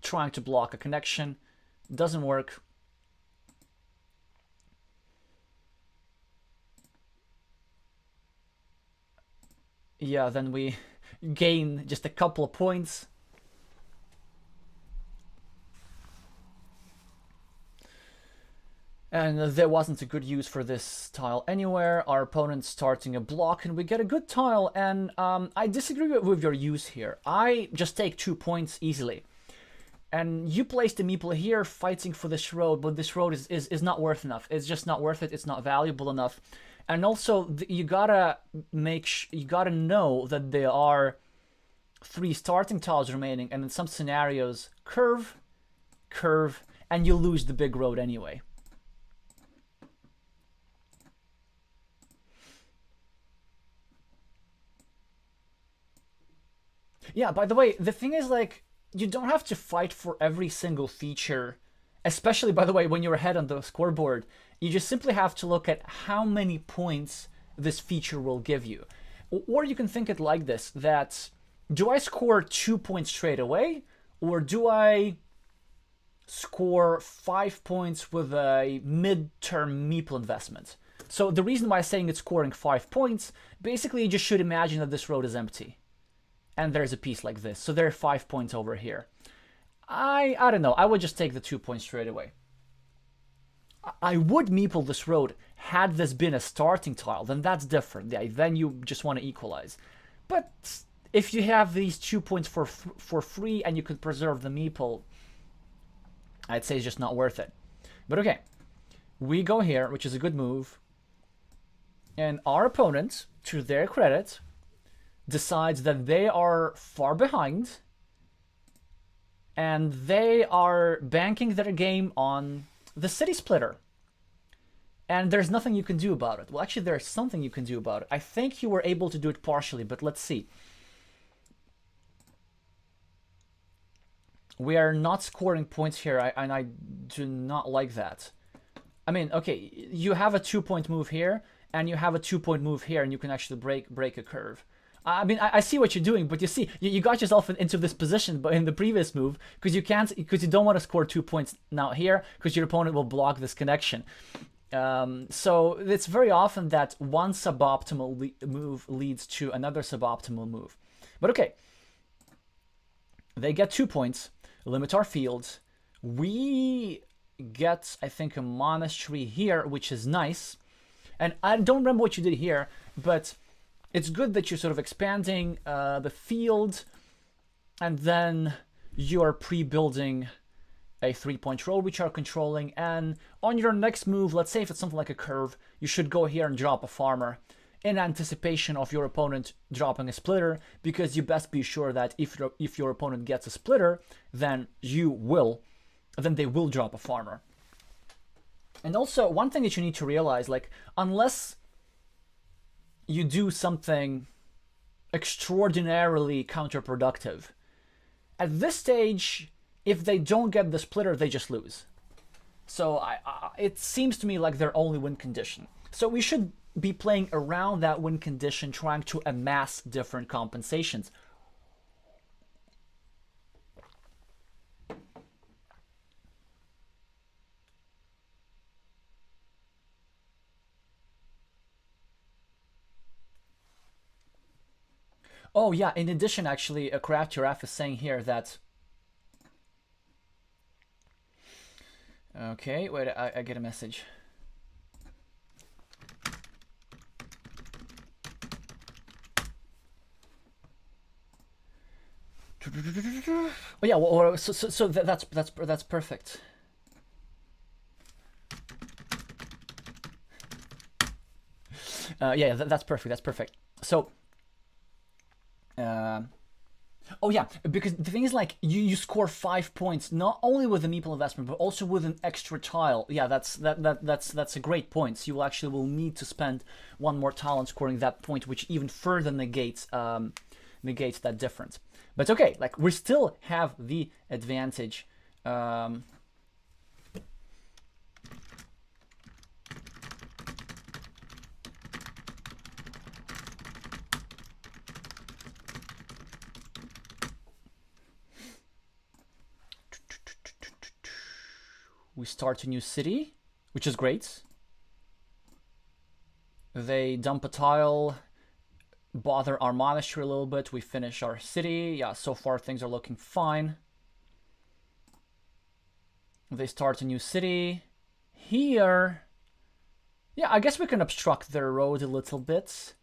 trying to block a connection. Doesn't work. Yeah, then we gain just a couple of points. And there wasn't a good use for this tile anywhere. Our opponent's starting a block, and we get a good tile. And I disagree with your use here. I just take 2 points easily. And you placed the meeple here fighting for this road, but this road is not worth enough. It's just not worth it. It's not valuable enough. And also, you gotta know that there are 3 starting tiles remaining, and in some scenarios, curve, curve, and you lose the big road anyway. Yeah, by the way, the thing is, like, you don't have to fight for every single feature, especially, by the way, when you're ahead on the scoreboard. You just simply have to look at how many points this feature will give you. Or you can think it like this, that do I score 2 points straight away, or do I score 5 points with a mid-term meeple investment? So the reason why I'm saying it's scoring 5 points, basically you just should imagine that this road is empty. And there's a piece like this. So there are 5 points over here. I don't know. I would just take the 2 points straight away. I would meeple this road had this been a starting tile. Then that's different. Yeah, then you just want to equalize. But if you have these 2 points for free and you could preserve the meeple, I'd say it's just not worth it. But okay. We go here, which is a good move. And our opponent, to their credit, decides that they are far behind and they are banking their game on the city splitter. And there's nothing you can do about it. Well, actually, there's something you can do about it. I think you were able to do it partially, but let's see. We are not scoring points here, and I do not like that. I mean, okay, you have a 2-point move here, and you have a 2-point move here, and you can actually break a curve. I mean, I see what you're doing, but you see, you got yourself into this position, but in the previous move, because you don't want to score 2 points now here, because your opponent will block this connection. So it's very often that one suboptimal move leads to another suboptimal move. But okay, they get 2 points, limit our field. We get, I think, a monastery here, which is nice. And I don't remember what you did here, but it's good that you're sort of expanding the field, and then you're pre-building a 3-point road which are controlling, and on your next move, let's say if it's something like a curve, you should go here and drop a farmer in anticipation of your opponent dropping a splitter, because you best be sure that if your opponent gets a splitter, then they will drop a farmer. And also, one thing that you need to realize, like, unless you do something extraordinarily counterproductive, at this stage, if they don't get the splitter, they just lose. So it seems to me like their only win condition. So we should be playing around that win condition, trying to amass different compensations. Oh yeah, in addition, actually, a Craft Giraffe is saying here that... Okay, wait, I get a message. Oh yeah, well, so that's perfect. Yeah, that's perfect. That's perfect. So, oh yeah, because the thing is, like, you score 5 points not only with the meeple investment but also with an extra tile. Yeah, that's a great point. So you actually will need to spend one more tile on scoring that point, which even further negates that difference. But okay, like, we still have the advantage. We start a new city, which is great. They dump a tile, bother our monastery a little bit. We finish our city. Yeah, so far things are looking fine. They start a new city. Here, yeah, I guess we can obstruct their road a little bit.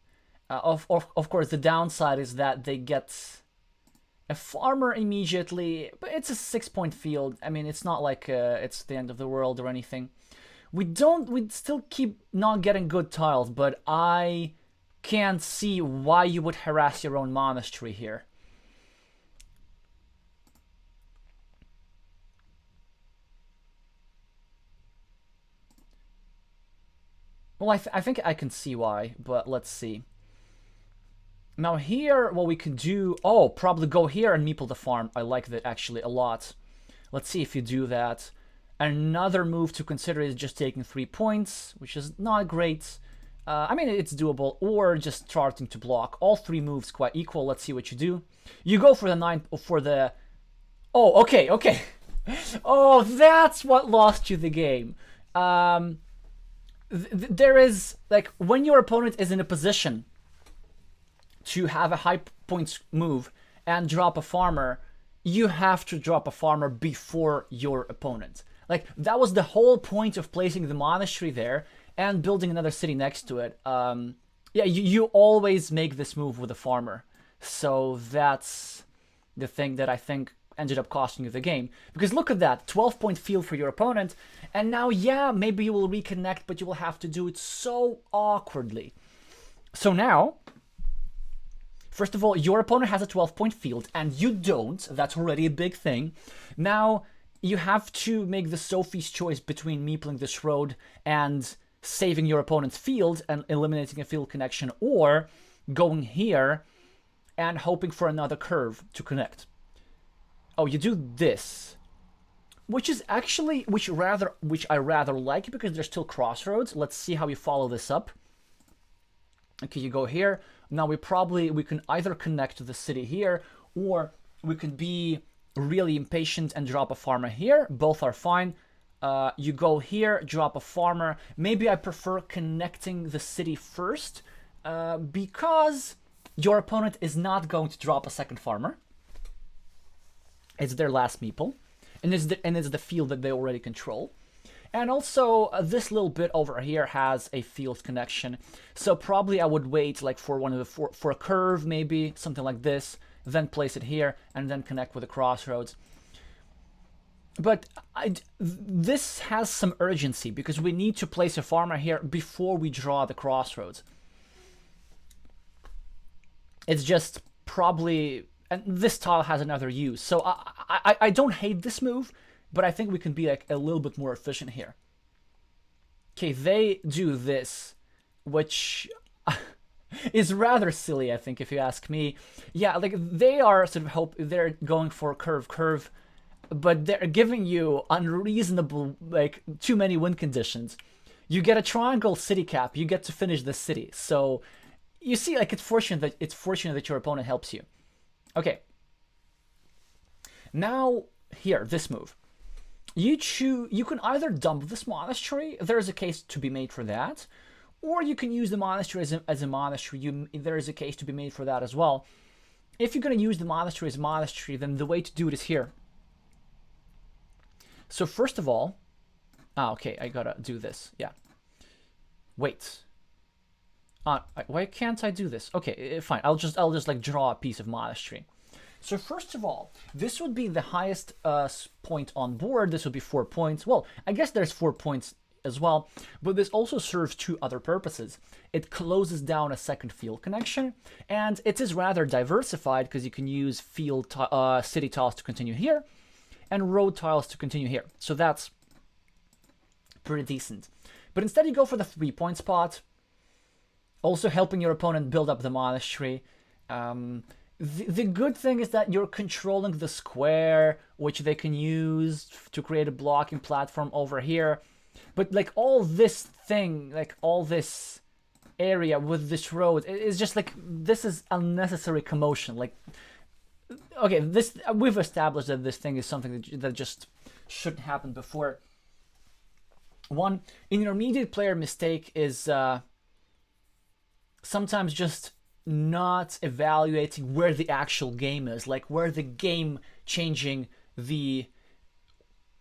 Of course, the downside is that they get a farmer immediately, but it's a 6-point field. I mean, it's not like it's the end of the world or anything. We still keep not getting good tiles, but I can't see why you would harass your own monastery here. Well, I think I can see why, but let's see. Now here, what we can do... Oh, probably go here and meeple the farm. I like that actually a lot. Let's see if you do that. Another move to consider is just taking 3 points, which is not great. I mean, it's doable, or just starting to block. All 3 moves quite equal. Let's see what you do. You go for the 9... for the... Oh, okay, okay. Oh, that's what lost you the game. There is, like, when your opponent is in a position to have a high points move and drop a farmer, you have to drop a farmer before your opponent. Like, that was the whole point of placing the monastery there and building another city next to it. Yeah, you always make this move with a farmer. So that's the thing that I think ended up costing you the game. Because look at that, 12-point field for your opponent, and now, yeah, maybe you will reconnect, but you will have to do it so awkwardly. So now, first of all, your opponent has a 12-point field, and you don't. That's already a big thing. Now, you have to make the Sophie's choice between meepling this road and saving your opponent's field and eliminating a field connection, or going here and hoping for another curve to connect. Oh, you do this, which is actually which I rather like because there's still crossroads. Let's see how you follow this up. Okay, you go here. Now we can either connect to the city here, or we can be really impatient and drop a farmer here. Both are fine. You go here, drop a farmer. Maybe I prefer connecting the city first, because your opponent is not going to drop a second farmer. It's their last meeple, and it's the field that they already control. And also, this little bit over here has a field connection. So probably I would wait like for for a curve, maybe something like this, then place it here, and then connect with the crossroads. But this has some urgency because we need to place a farmer here before we draw the crossroads. It's just probably, and this tile has another use. So I don't hate this move, but I think we can be like a little bit more efficient here. Okay, they do this, which is rather silly, I think, if you ask me. Yeah, like they are sort of they're going for curve, but they're giving you unreasonable, like too many win conditions. You get a triangle city cap, you get to finish the city. So you see, like it's fortunate that your opponent helps you. Okay. Now here, this move. You can either dump this monastery, there's a case to be made for that, or you can use the monastery as a monastery, there is a case to be made for that as well. If you're going to use the monastery as a monastery, then the way to do it is here. So first of all, okay, I gotta do this, yeah. Wait. Why can't I do this? Okay, fine, I'll just like draw a piece of monastery. So first of all, this would be the highest point on board. This would be 4 points. Well, I guess there's 4 points as well, but this also serves two other purposes. It closes down a second field connection, and it is rather diversified because you can use city tiles to continue here, and road tiles to continue here. So that's pretty decent. But instead you go for the 3-point spot, also helping your opponent build up the monastery. The good thing is that you're controlling the square, which they can use to create a blocking platform over here. But like all this thing, like all this area with this road, is just like, this is unnecessary commotion. Like, okay, we've established that this thing is something that just shouldn't happen before. One intermediate player mistake is sometimes just not evaluating where the actual game is, like where the game changing, the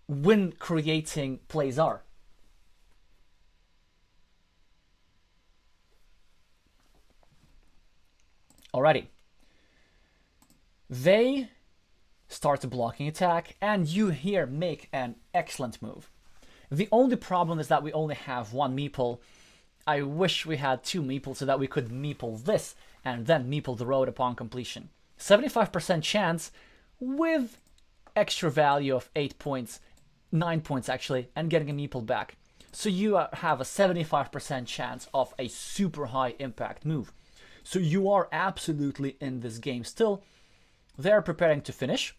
win creating plays are. Alrighty. They start a blocking attack, and you here make an excellent move. The only problem is that we only have one meeple. I wish we had 2 meeples so that we could meeple this and then meeple the road upon completion. 75% chance with extra value of 8 points, 9 points actually, and getting a meeple back. So you have a 75% chance of a super high impact move. So you are absolutely in this game still. They're preparing to finish,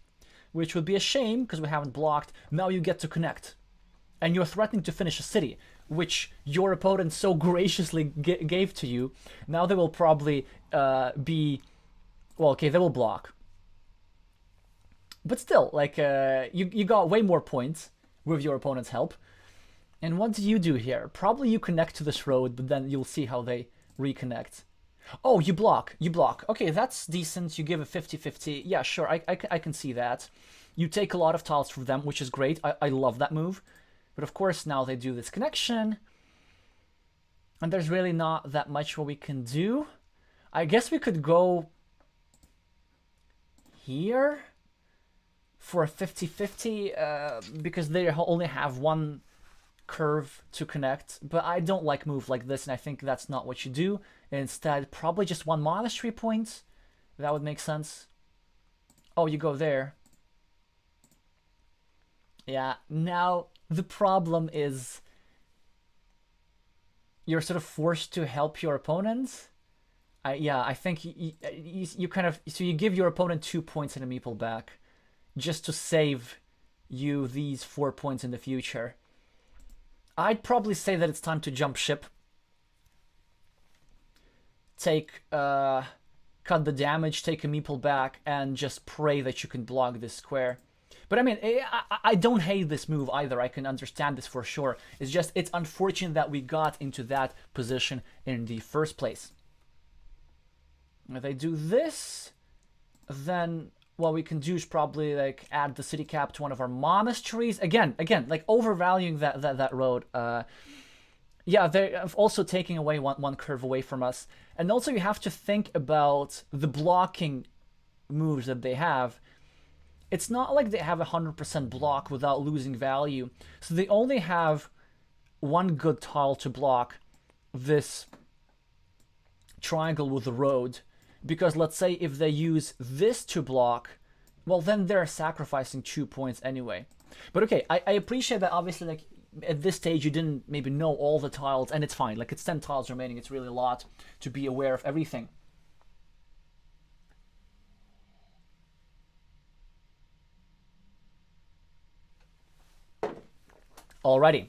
which would be a shame because we haven't blocked. Now you get to connect. And you're threatening to finish a city, which your opponent so graciously gave to you. Now they will probably be... Well, okay, they will block. But still, like, you got way more points with your opponent's help. And what do you do here? Probably you connect to this road, but then you'll see how they reconnect. Oh, you block. You block. Okay, that's decent. You give a 50-50. Yeah, sure, I can see that. You take a lot of tiles from them, which is great. I love that move. But of course, now they do this connection. And there's really not that much what we can do. I guess we could go here for a 50-50 because they only have one curve to connect. But I don't like move like this, and I think that's not what you do. Instead, probably just one monastery point. That would make sense. Oh, you go there. Yeah, now... The problem is you're sort of forced to help your opponent. I think you kind of... So you give your opponent 2 points and a meeple back. just to save you these 4 points in the future. I'd probably say that it's time to jump ship. Cut the damage, take a meeple back, and just pray that you can block this square. But I mean, I don't hate this move either. I can understand this for sure. It's just, it's unfortunate that we got into that position in the first place. If they do this, then what we can do is probably like add the city cap to one of our monasteries. Again, like overvaluing that road. Yeah, they're also taking away one curve away from us. And also you have to think about the blocking moves that they have. It's not like they have 100% block without losing value. So they only have one good tile to block this triangle with the road. Because let's say if they use this to block, well then they're sacrificing 2 points anyway. But okay, I appreciate that obviously like at this stage you didn't maybe know all the tiles, and it's fine. Like it's 10 tiles remaining, it's really a lot to be aware of everything. Alrighty.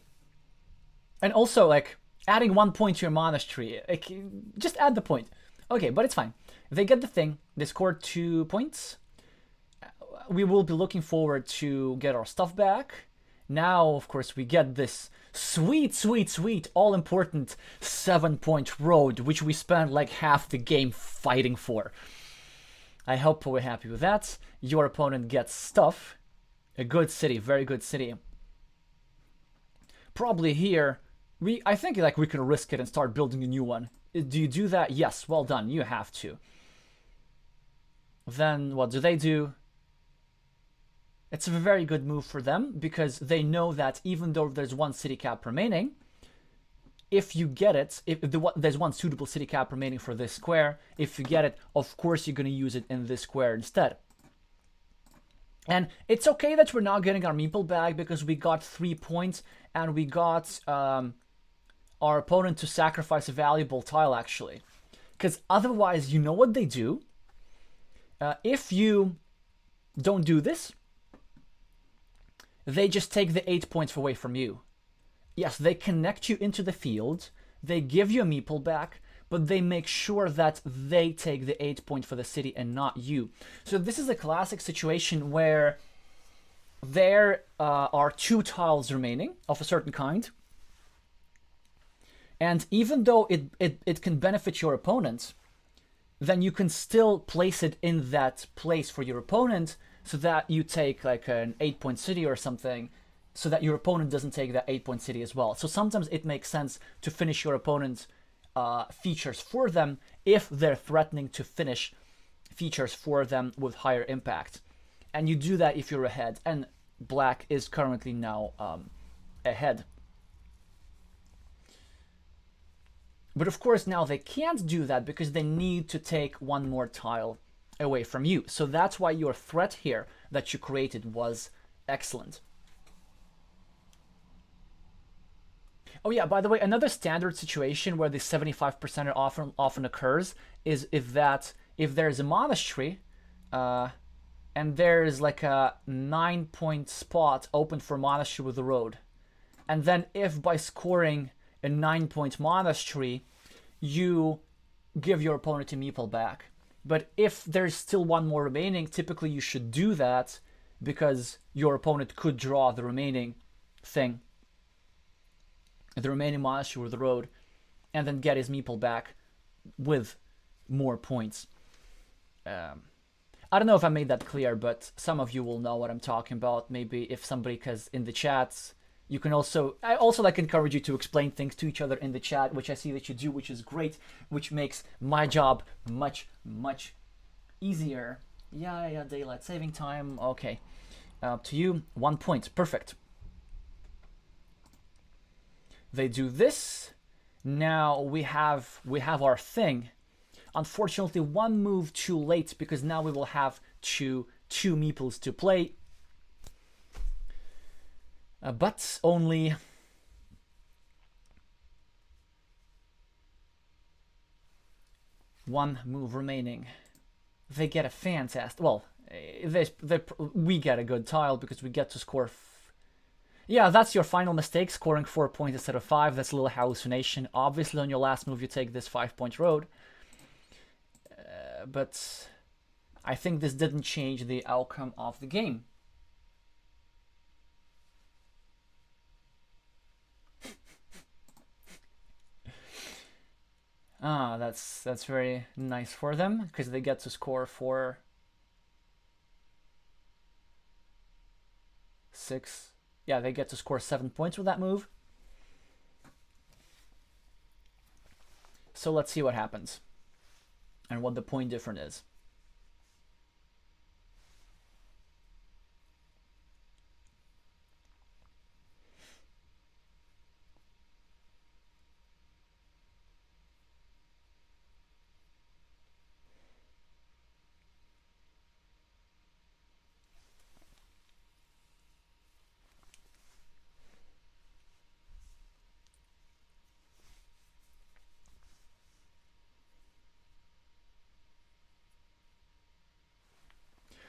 And also like adding 1 point to your monastery, like, just add the point. Okay, but it's fine. If they get the thing, they score 2 points. We will be looking forward to get our stuff back. Now, of course, we get this sweet, all-important 7-point road, which we spent like half the game fighting for. I hope we're happy with that. Your opponent gets stuff. A good city, very good city. Probably here, I think like we can risk it and start building a new one. Do you do that? Yes, well done, you have to. Then what do they do? It's a very good move for them because they know that even though there's one city cap remaining, if you get it, if there's one suitable city cap remaining for this square, if you get it, of course you're going to use it in this square instead. And it's okay that we're not getting our meeple back because we got 3 points and we got our opponent to sacrifice a valuable tile actually. Because otherwise, you know what they do? If you don't do this, they just take the 8 points away from you. Yes, they connect you into the field, they give you a meeple back, but they make sure that they take the 8 points for the city and not you. So this is a classic situation where there are 2 tiles remaining of a certain kind. And even though it can benefit your opponent, then you can still place it in that place for your opponent so that you take like an 8-point city or something, so that your opponent doesn't take that 8-point city as well. So sometimes it makes sense to finish your opponent's features for them if they're threatening to finish features for them with higher impact. And you do that if you're ahead, and black is currently now ahead. But of course now they can't do that because they need to take one more tile away from you. So that's why your threat here that you created was excellent. Oh yeah, by the way, another standard situation where the 75% often occurs is if there's a monastery and there's like a 9-point spot open for monastery with the road. And then if by scoring a 9-point monastery, you give your opponent a meeple back. But if there's still one more remaining, typically you should do that because your opponent could draw the remaining thing, the remaining monastery with the road, and then get his meeple back with more points. I don't know if I made that clear, but some of you will know what I'm talking about. Maybe if somebody, because in the chats, you can also, I also like encourage you to explain things to each other in the chat, which I see that you do, which is great, which makes my job much easier. Yeah, daylight saving time. Okay, to you, 1 point, perfect. They do this. Now we have our thing. Unfortunately, one move too late because now we will have two meeples to play. But only one move remaining. They get a fantastic, well, we get a good tile because we get to score. Yeah, that's your final mistake, scoring 4 points instead of 5. That's a little hallucination. Obviously, on your last move, you take this 5-point road. But I think this didn't change the outcome of the game. That's very nice for them because they get to score 4, 6. Yeah, they get to score 7 points with that move. So let's see what happens and what the point difference is.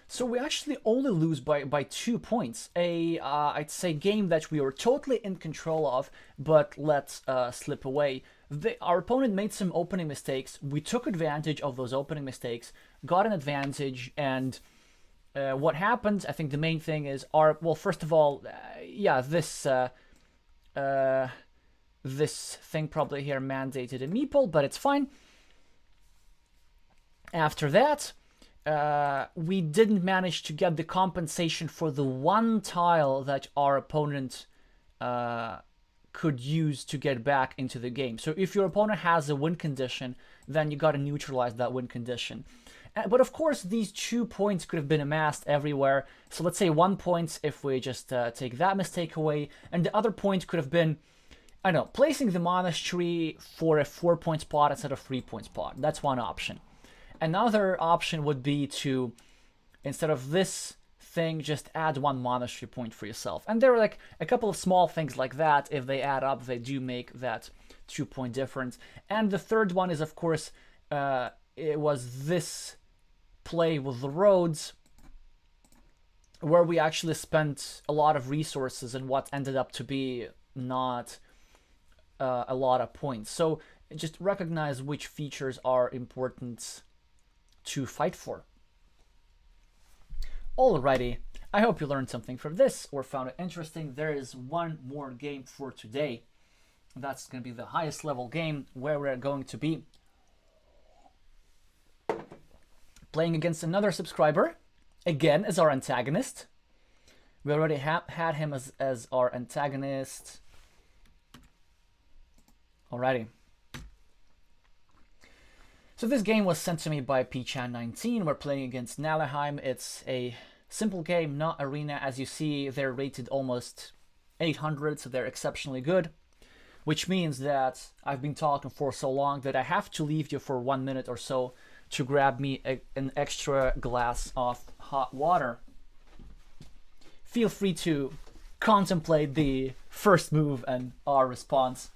So we actually only lose by 2 points. I'd say game that we were totally in control of, but let slip away. Our opponent made some opening mistakes. We took advantage of those opening mistakes, got an advantage, and what happened, I think the main thing is first of all, this thing probably here mandated a meeple, but it's fine. After that, we didn't manage to get the compensation for the one tile that our opponent could use to get back into the game. So if your opponent has a win condition, then you got to neutralize that win condition. But of course, these 2 points could have been amassed everywhere. So let's say 1 point if we just take that mistake away, and the other point could have been, I don't know, placing the monastery for a 4-point spot instead of 3-point spot. That's one option. Another option would be to, instead of this thing, just add 1 monastery point for yourself. And there are like a couple of small things like that. If they add up, they do make that 2-point difference. And the third one is, of course, it was this play with the roads, where we actually spent a lot of resources in what ended up to be not a lot of points. So just recognize which features are important to fight for. Alrighty, I hope you learned something from this or found it interesting. There is one more game for today. That's going to be the highest level game, where we're going to be playing against another subscriber, again as our antagonist. We already had him as our antagonist. Alrighty. So this game was sent to me by Pchan19. We're playing against Nalahheim. It's a simple game, not arena. As you see, they're rated almost 800, so they're exceptionally good. Which means that I've been talking for so long that I have to leave you for 1 minute or so to grab me an extra glass of hot water. Feel free to contemplate the first move and our response.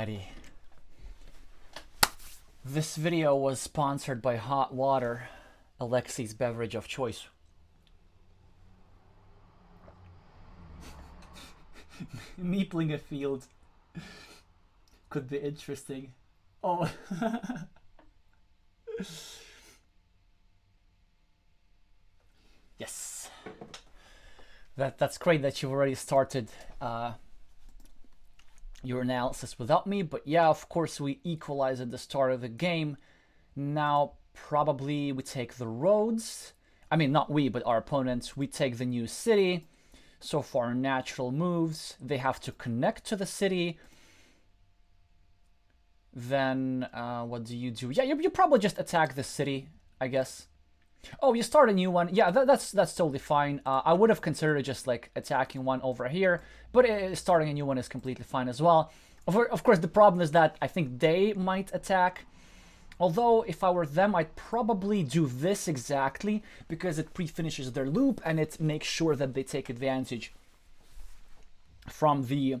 Alrighty. This video was sponsored by hot water, Alexey's beverage of choice. Meepling a field could be interesting. Oh. Yes. That's great that you've already started your analysis without me, but yeah, of course we equalize at the start of the game. Now probably we take the roads. I mean, not we, but our opponents. We take the new city. So far, natural moves. They have to connect to the city. Then what do? Yeah, you probably just attack the city, I guess. Oh, you start a new one. Yeah, that's totally fine. I would have considered just like attacking one over here, but starting a new one is completely fine as well. Of course, the problem is that I think they might attack. Although, if I were them, I'd probably do this exactly, because it pre-finishes their loop and it makes sure that they take advantage from the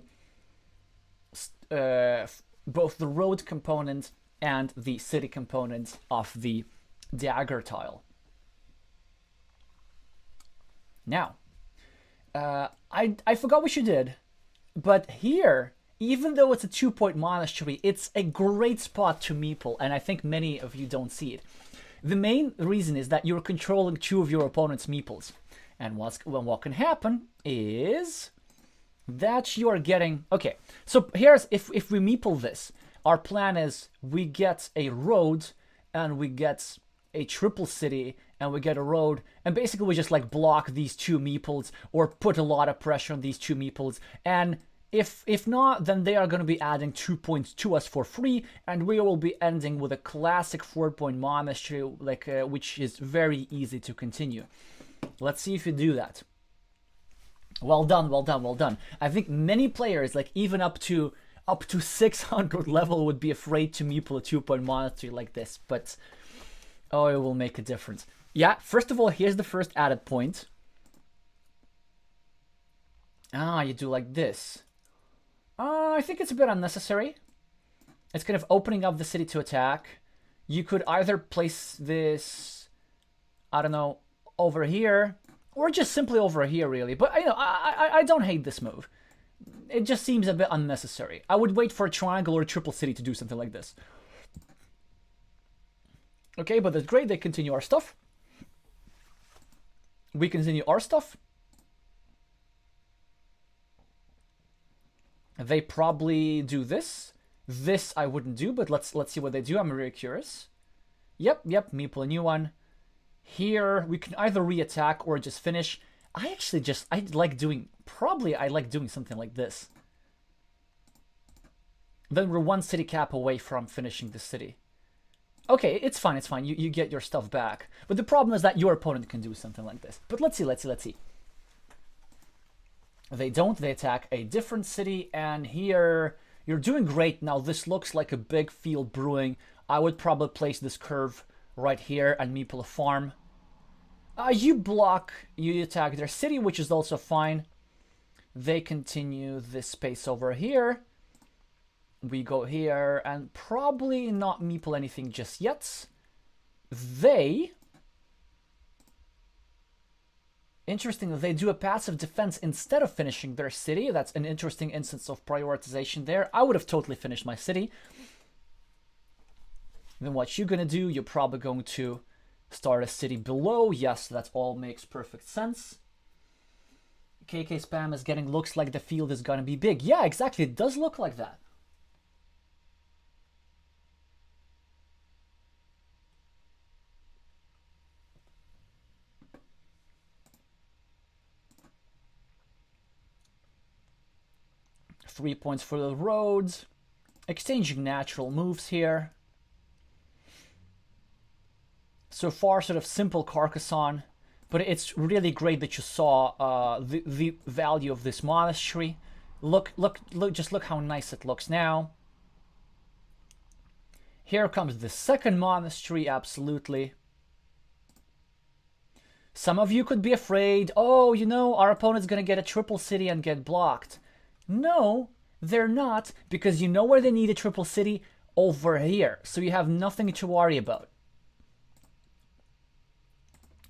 both the road component and the city component of the dagger tile. Now, I forgot what you did, but here, even though it's a 2-point monastery, it's a great spot to meeple, and I think many of you don't see it. The main reason is that you're controlling 2 of your opponent's meeples. And what can happen is that you are getting... Okay, so here's... If we meeple this, our plan is we get a road, and we get a triple city, and we get a road, and basically we just like block these 2 meeples, or put a lot of pressure on these 2 meeples, and if not, then they are going to be adding 2 points to us for free, and we will be ending with a classic 4-point monastery, like which is very easy to continue. Let's see if you do that. Well done, well done, well done. I think many players, like even up to 600 level, would be afraid to meeple a 2-point monastery like this, but oh, it will make a difference. Yeah, first of all, here's the first added point. Ah, you do like this. I think it's a bit unnecessary. It's kind of opening up the city to attack. You could either place this, I don't know, over here, or just simply over here, really. But I don't hate this move. It just seems a bit unnecessary. I would wait for a triangle or a triple city to do something like this. Okay, but that's great. They continue our stuff. We continue our stuff. They probably do this. This I wouldn't do, but let's see what they do. I'm very curious. Yep, meeple a new one. Here we can either re-attack or just finish. I like doing something like this. Then we're 1 city cap away from finishing the city. Okay, it's fine, it's fine. You get your stuff back. But the problem is that your opponent can do something like this. But let's see. They don't, they attack a different city, and here you're doing great. Now this looks like a big field brewing. I would probably place this curve right here and meeple a farm. You block, you attack their city, which is also fine. They continue this space over here. We go here and probably not meeple anything just yet. Interesting that they do a passive defense instead of finishing their city. That's an interesting instance of prioritization there. I would have totally finished my city. Then what you're going to do, you're probably going to start a city below. Yes, that all makes perfect sense. KK spam is getting, looks like the field is going to be big. Yeah, exactly. It does look like that. Three points for the roads. Exchanging natural moves here. So far, sort of simple Carcassonne, but it's really great that you saw the value of this monastery. Look, just look how nice it looks now. Here comes the second monastery, absolutely. Some of you could be afraid, oh, you know, our opponent's gonna get a triple city and get blocked. No, They're not, because you know where they need a triple city? Over here. So you have nothing to worry about.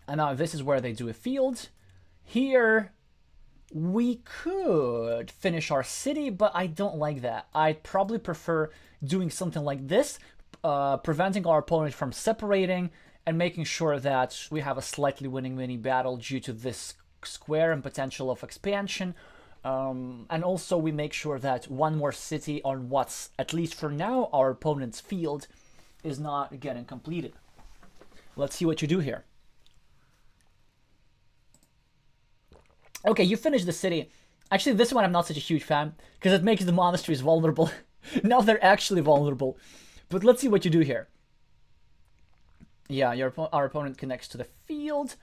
And now this is where they do a field. Here, we could finish our city, but I don't like that. I'd probably prefer doing something like this, preventing our opponent from separating and making sure that we have a slightly winning mini battle due to this square and potential of expansion. And also we make sure that one more city on what's, at least for now, our opponent's field is not getting completed. Let's see what you do here. Okay, you finished the city. Actually, this one I'm not such a huge fan, because it makes the monasteries vulnerable. Now they're actually vulnerable. But let's see what you do here. Yeah, our opponent connects to the field.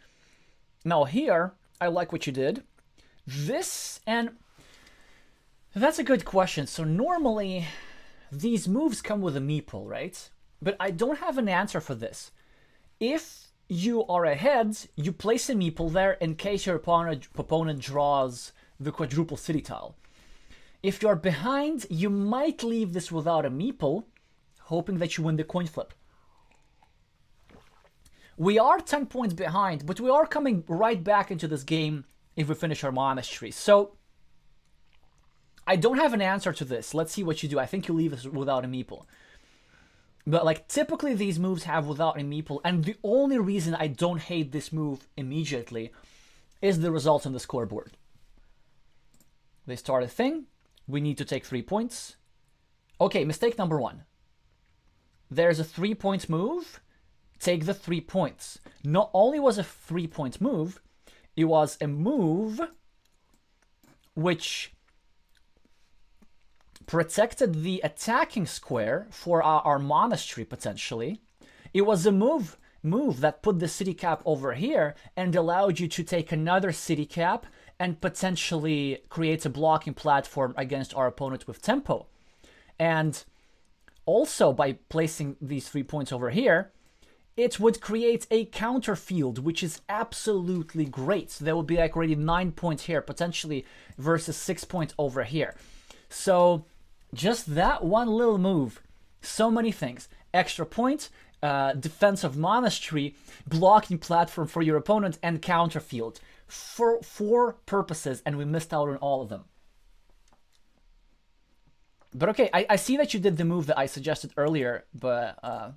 Now here, I like what you did. This, and that's a good question. So normally, these moves come with a meeple, right? But I don't have an answer for this. If you are ahead, you place a meeple there in case your opponent draws the quadruple city tile. If you're behind, you might leave this without a meeple, hoping that you win the coin flip. We are 10 points behind, but we are coming right back into this game if we finish our monastery. So, I don't have an answer to this. Let's see what you do. I think you leave this without a meeple. But like typically these moves have without a meeple, and the only reason I don't hate this move immediately is the result on the scoreboard. They start a thing. We need to take 3 points. Okay, mistake number 1. There's a 3-point move. Take the 3 points. Not only was a 3-point move, it was a move which protected the attacking square for our monastery, potentially. It was a move that put the city cap over here and allowed you to take another city cap and potentially create a blocking platform against our opponent with tempo. And also, by placing these 3 points over here, it would create a counter field, which is absolutely great. So there would be like already 9 points here, potentially, versus 6 points over here. So just that one little move, so many things. Extra point, defensive monastery, blocking platform for your opponent, and counter field. For 4 purposes, and we missed out on all of them. But okay, I see that you did the move that I suggested earlier, but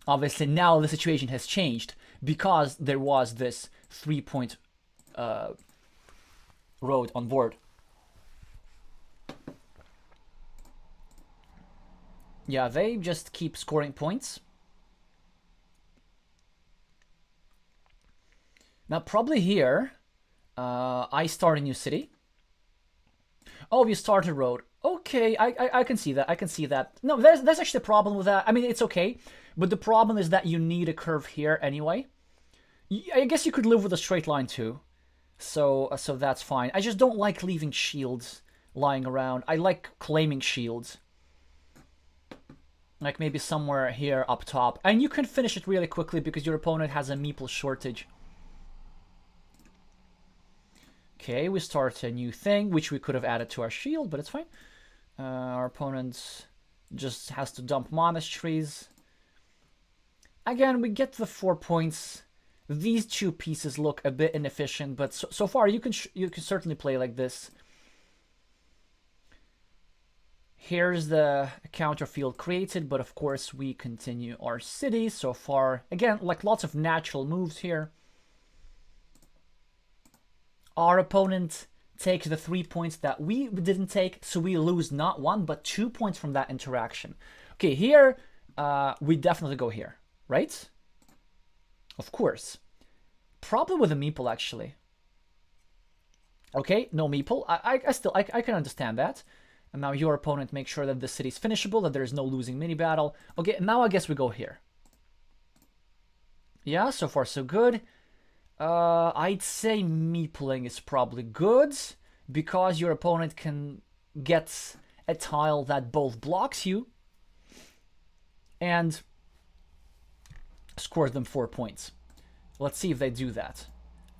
obviously now the situation has changed because there was this 3-point road on board. Yeah, they just keep scoring points. Now, probably here, I start a new city. Oh, you start a road. Okay, I can see that. I can see that. No, there's actually a problem with that. I mean, it's okay. But the problem is that you need a curve here anyway. I guess you could live with a straight line too. So that's fine. I just don't like leaving shields lying around. I like claiming shields. Like maybe somewhere here up top. And you can finish it really quickly because your opponent has a meeple shortage. Okay, we start a new thing, which we could have added to our shield, but it's fine. Our opponent just has to dump monasteries. Again, we get the 4 points. These 2 pieces look a bit inefficient, but so far you can certainly play like this. Here's the counter field created, but of course we continue our city so far. Again, like lots of natural moves here. Our opponent takes the 3 points that we didn't take, so we lose not 1, but 2 points from that interaction. Okay, here, we definitely go here, right? Of course. Probably with a meeple, actually. Okay, no meeple. I can understand that. And now your opponent makes sure that the city's finishable, that there is no losing mini battle. Okay, now I guess we go here. Yeah, so far so good. I'd say meepling is probably good, because your opponent can get a tile that both blocks you and scores them 4 points. Let's see if they do that.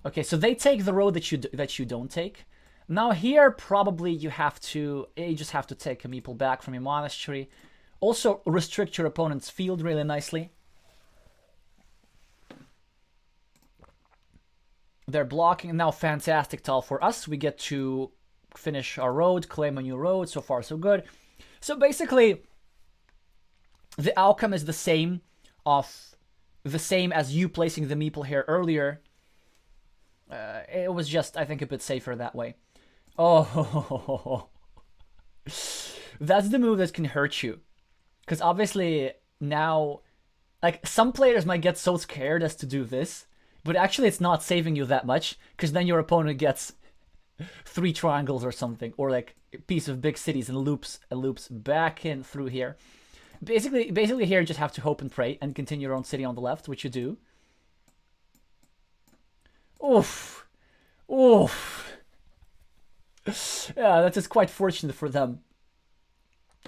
Okay, so they take the road that you don't take. Now here, probably you just have to take a meeple back from your monastery. Also restrict your opponent's field really nicely. They're blocking. Now fantastic tile for us. We get to finish our road, claim a new road. So far so good. So basically, the outcome is the same as you placing the meeple here earlier. It was just, I think, a bit safer that way. Oh, that's the move that can hurt you. Because obviously now, like, some players might get so scared as to do this, but actually it's not saving you that much, because then your opponent gets 3 triangles or something, or like a piece of big cities and loops back in through here. Basically here you just have to hope and pray and continue your own city on the left, which you do. Oof. Oof. Yeah, that is quite fortunate for them.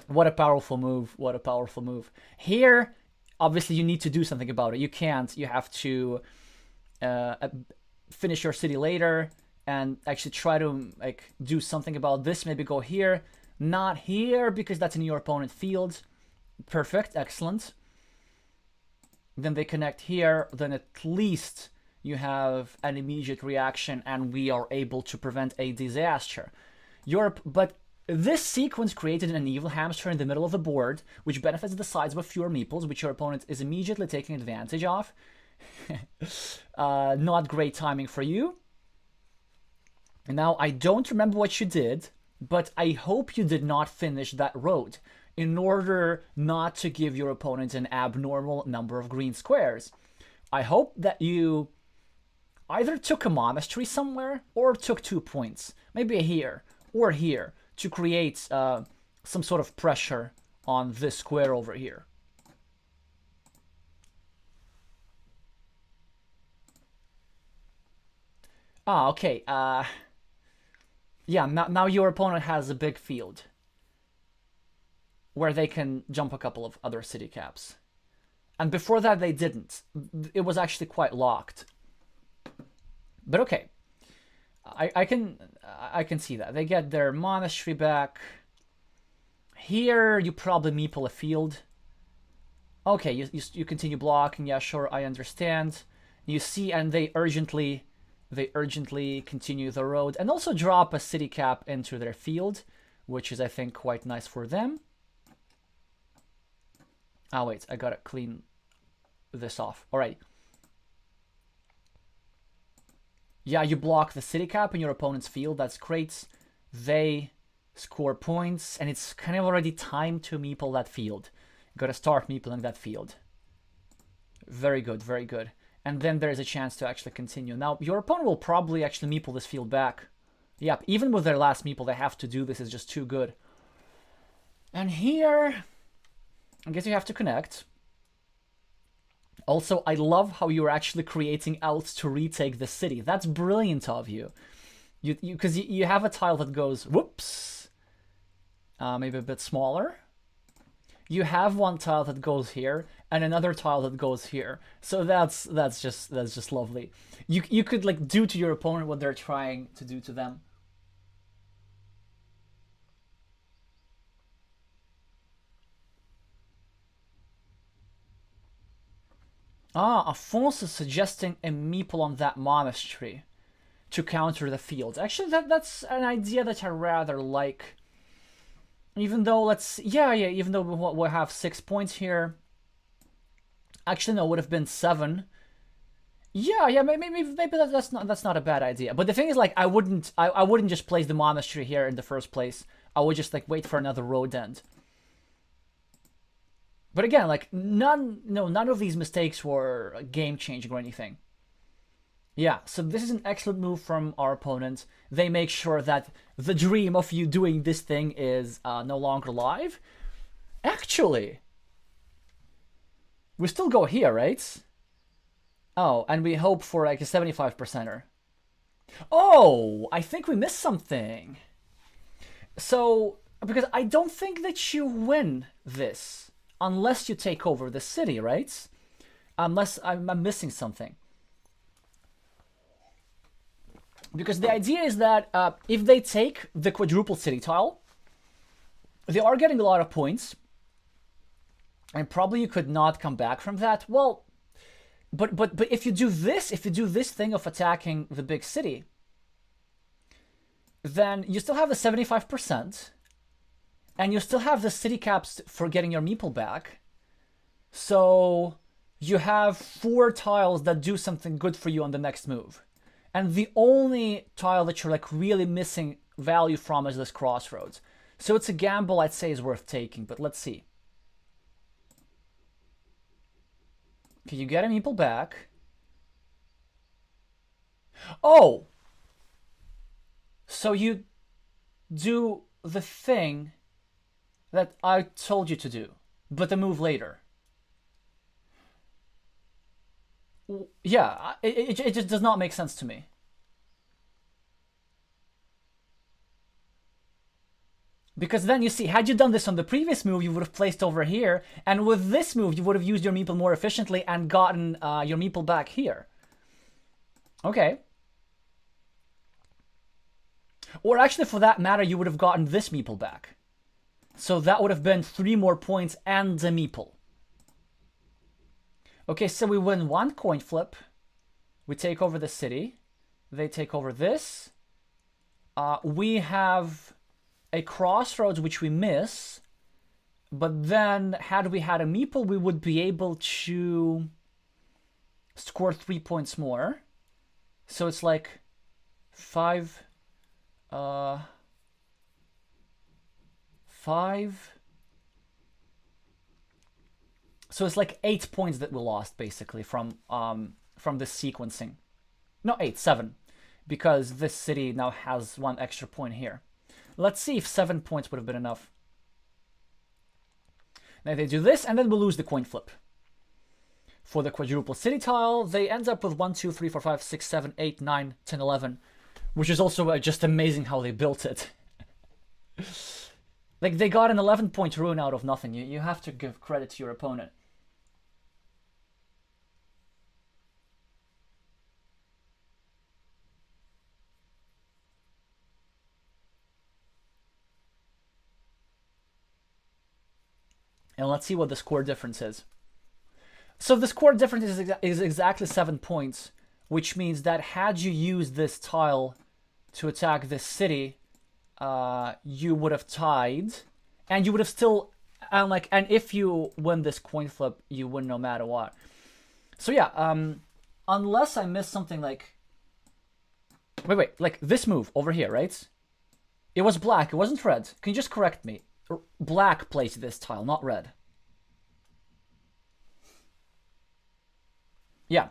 What a powerful move. What a powerful move. Here, obviously you need to do something about it. You can't. You have to finish your city later and actually try to like do something about this. Maybe go here. Not here, because that's in your opponent's field. Perfect. Excellent. Then they connect here. Then at least you have an immediate reaction and we are able to prevent a disaster. But this sequence created an evil hamster in the middle of the board, which benefits the sides with fewer meeples, which your opponent is immediately taking advantage of. Not great timing for you. Now, I don't remember what you did, but I hope you did not finish that road in order not to give your opponent an abnormal number of green squares. I hope that you either took a monastery somewhere or took 2 points, maybe here or here, to create some sort of pressure on this square over here. Ah, okay. Yeah, now your opponent has a big field where they can jump a couple of other city caps. And before that they didn't. It was actually quite locked. But okay. I can see that. They get their monastery back. Here you probably meeple a field. Okay, you continue blocking. Yeah, sure, I understand. You see, and they urgently continue the road and also drop a city cap into their field, which is, I think, quite nice for them. Oh wait, I gotta clean this off. All right. Yeah, you block the city cap in your opponent's field. That's great. They score points, and it's kind of already time to meeple that field. You gotta start meepling that field. Very good, very good. And then there's a chance to actually continue. Now, your opponent will probably actually meeple this field back. Yep, even with their last meeple, they have to do this. It's just too good. And here, I guess you have to connect. Also, I love how you're actually creating outs to retake the city. That's brilliant of you. Because you have a tile that goes, whoops, maybe a bit smaller. You have one tile that goes here and another tile that goes here. So that's just lovely. You could like do to your opponent what they're trying to do to them. Ah, Afonso is suggesting a meeple on that monastery to counter the field. Actually, that's an idea that I rather like. Even though even though we'll have 6 points here. Actually, no, it would have been 7. Yeah, maybe that's not a bad idea. But the thing is, like, I wouldn't just place the monastery here in the first place. I would just like wait for another road end. But again, like none of these mistakes were game changing or anything. Yeah, so this is an excellent move from our opponent. They make sure that the dream of you doing this thing is no longer live. Actually, we still go here, right? Oh, and we hope for like a 75%er. Oh, I think we missed something. So, because I don't think that you win this unless you take over the city, right? Unless I'm missing something. Because the idea is that if they take the quadruple city tile, they are getting a lot of points, and probably you could not come back from that. Well, but if you do this thing of attacking the big city, then you still have the 75%, and you still have the city caps for getting your meeple back. So you have 4 tiles that do something good for you on the next move. And the only tile that you're like really missing value from is this crossroads. So it's a gamble I'd say is worth taking, but let's see. Can you get a meeple back? Oh! So you do the thing that I told you to do, but the move later. Yeah, it just does not make sense to me. Because then you see, had you done this on the previous move, you would have placed over here, and with this move, you would have used your meeple more efficiently and gotten your meeple back here. Okay. Or actually, for that matter, you would have gotten this meeple back. So that would have been 3 more points and a meeple. Okay, so we win 1 coin flip. We take over the city. They take over this. We have a crossroads which we miss. But then, had we had a meeple, we would be able to score 3 points more. So it's like 5... 5... So it's like 8 points that we lost, basically, from this sequencing. No, 8, 7. Because this city now has 1 extra point here. Let's see if 7 points would have been enough. Now they do this, and then we'll lose the coin flip. For the quadruple city tile, they end up with 1, 2, 3, 4, 5, 6, 7, 8, 9, 10, 11. Which is also just amazing how they built it. Like, they got an 11-point ruin out of nothing. You have to give credit to your opponent. And let's see what the score difference is. So the score difference is exactly 7 points, which means that had you used this tile to attack this city, you would have tied, and you would have still, and if you win this coin flip, you win no matter what. So yeah, unless I missed something like, wait, like this move over here, right? It was black, it wasn't red. Can you just correct me? Black placed this tile, not red. Yeah.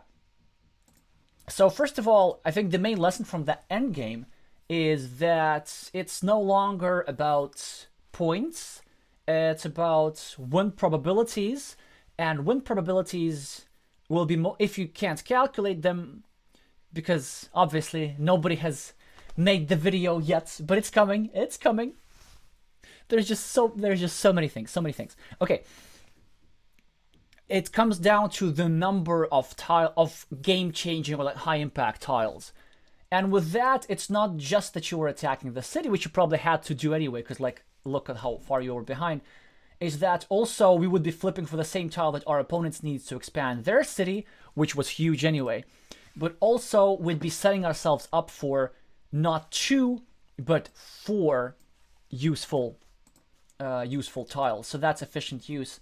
So first of all, I think the main lesson from the end game is that it's no longer about points. It's about win probabilities, and win probabilities will be if you can't calculate them, because obviously nobody has made the video yet, but it's coming. It's coming. There's just so many things, Okay. It comes down to the number of game-changing or like high-impact tiles. And with that, it's not just that you were attacking the city, which you probably had to do anyway, because like, look at how far you were behind. Is that also we would be flipping for the same tile that our opponents needs to expand their city, which was huge anyway. But also, we'd be setting ourselves up for not 2, but 4 useful tiles. So that's efficient use.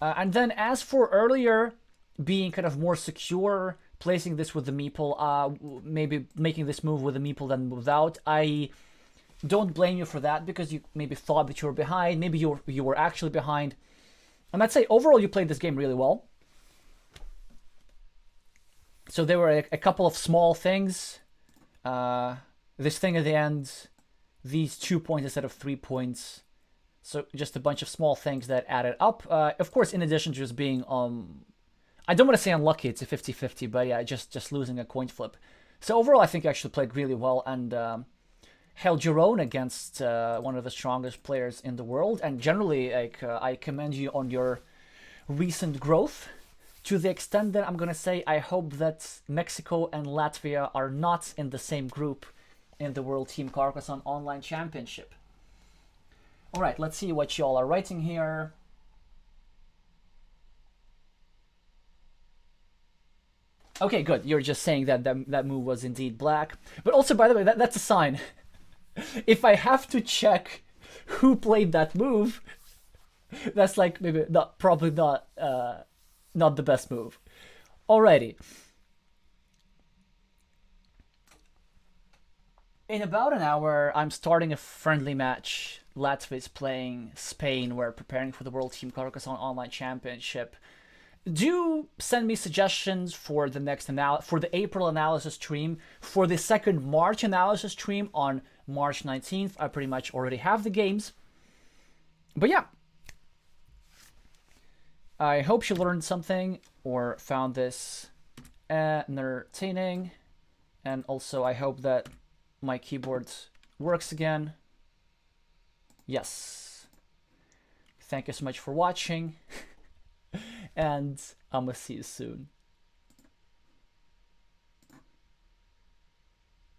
And then as for earlier being kind of more secure, placing this with the meeple, maybe making this move with the meeple than without, I don't blame you for that, because you maybe thought that you were behind, maybe you were actually behind. And I'd say overall you played this game really well. So there were a couple of small things. This thing at the end, these 2 points instead of 3 points. So just a bunch of small things that added up. Of course, in addition to just being, I don't want to say unlucky, it's a 50-50, but yeah, just losing a coin flip. So overall, I think you actually played really well and held your own against one of the strongest players in the world. And generally, like, I commend you on your recent growth to the extent that I'm gonna say I hope that Mexico and Latvia are not in the same group in the World Team Carcassonne Online Championship. All right, let's see what y'all are writing here. Okay, good. You're just saying that that move was indeed black. But also, by the way, that's a sign. If I have to check who played that move, that's like maybe not, probably not the best move. Alrighty. In about an hour, I'm starting a friendly match. Latvia is playing Spain. We're preparing for the World Team Carcassonne Online Championship. Do send me suggestions for the next for the April analysis stream. For the second March analysis stream on March 19th, I pretty much already have the games. But yeah, I hope you learned something or found this entertaining. And also, I hope that my keyboard works again. Yes. Thank you so much for watching. And I'm gonna see you soon.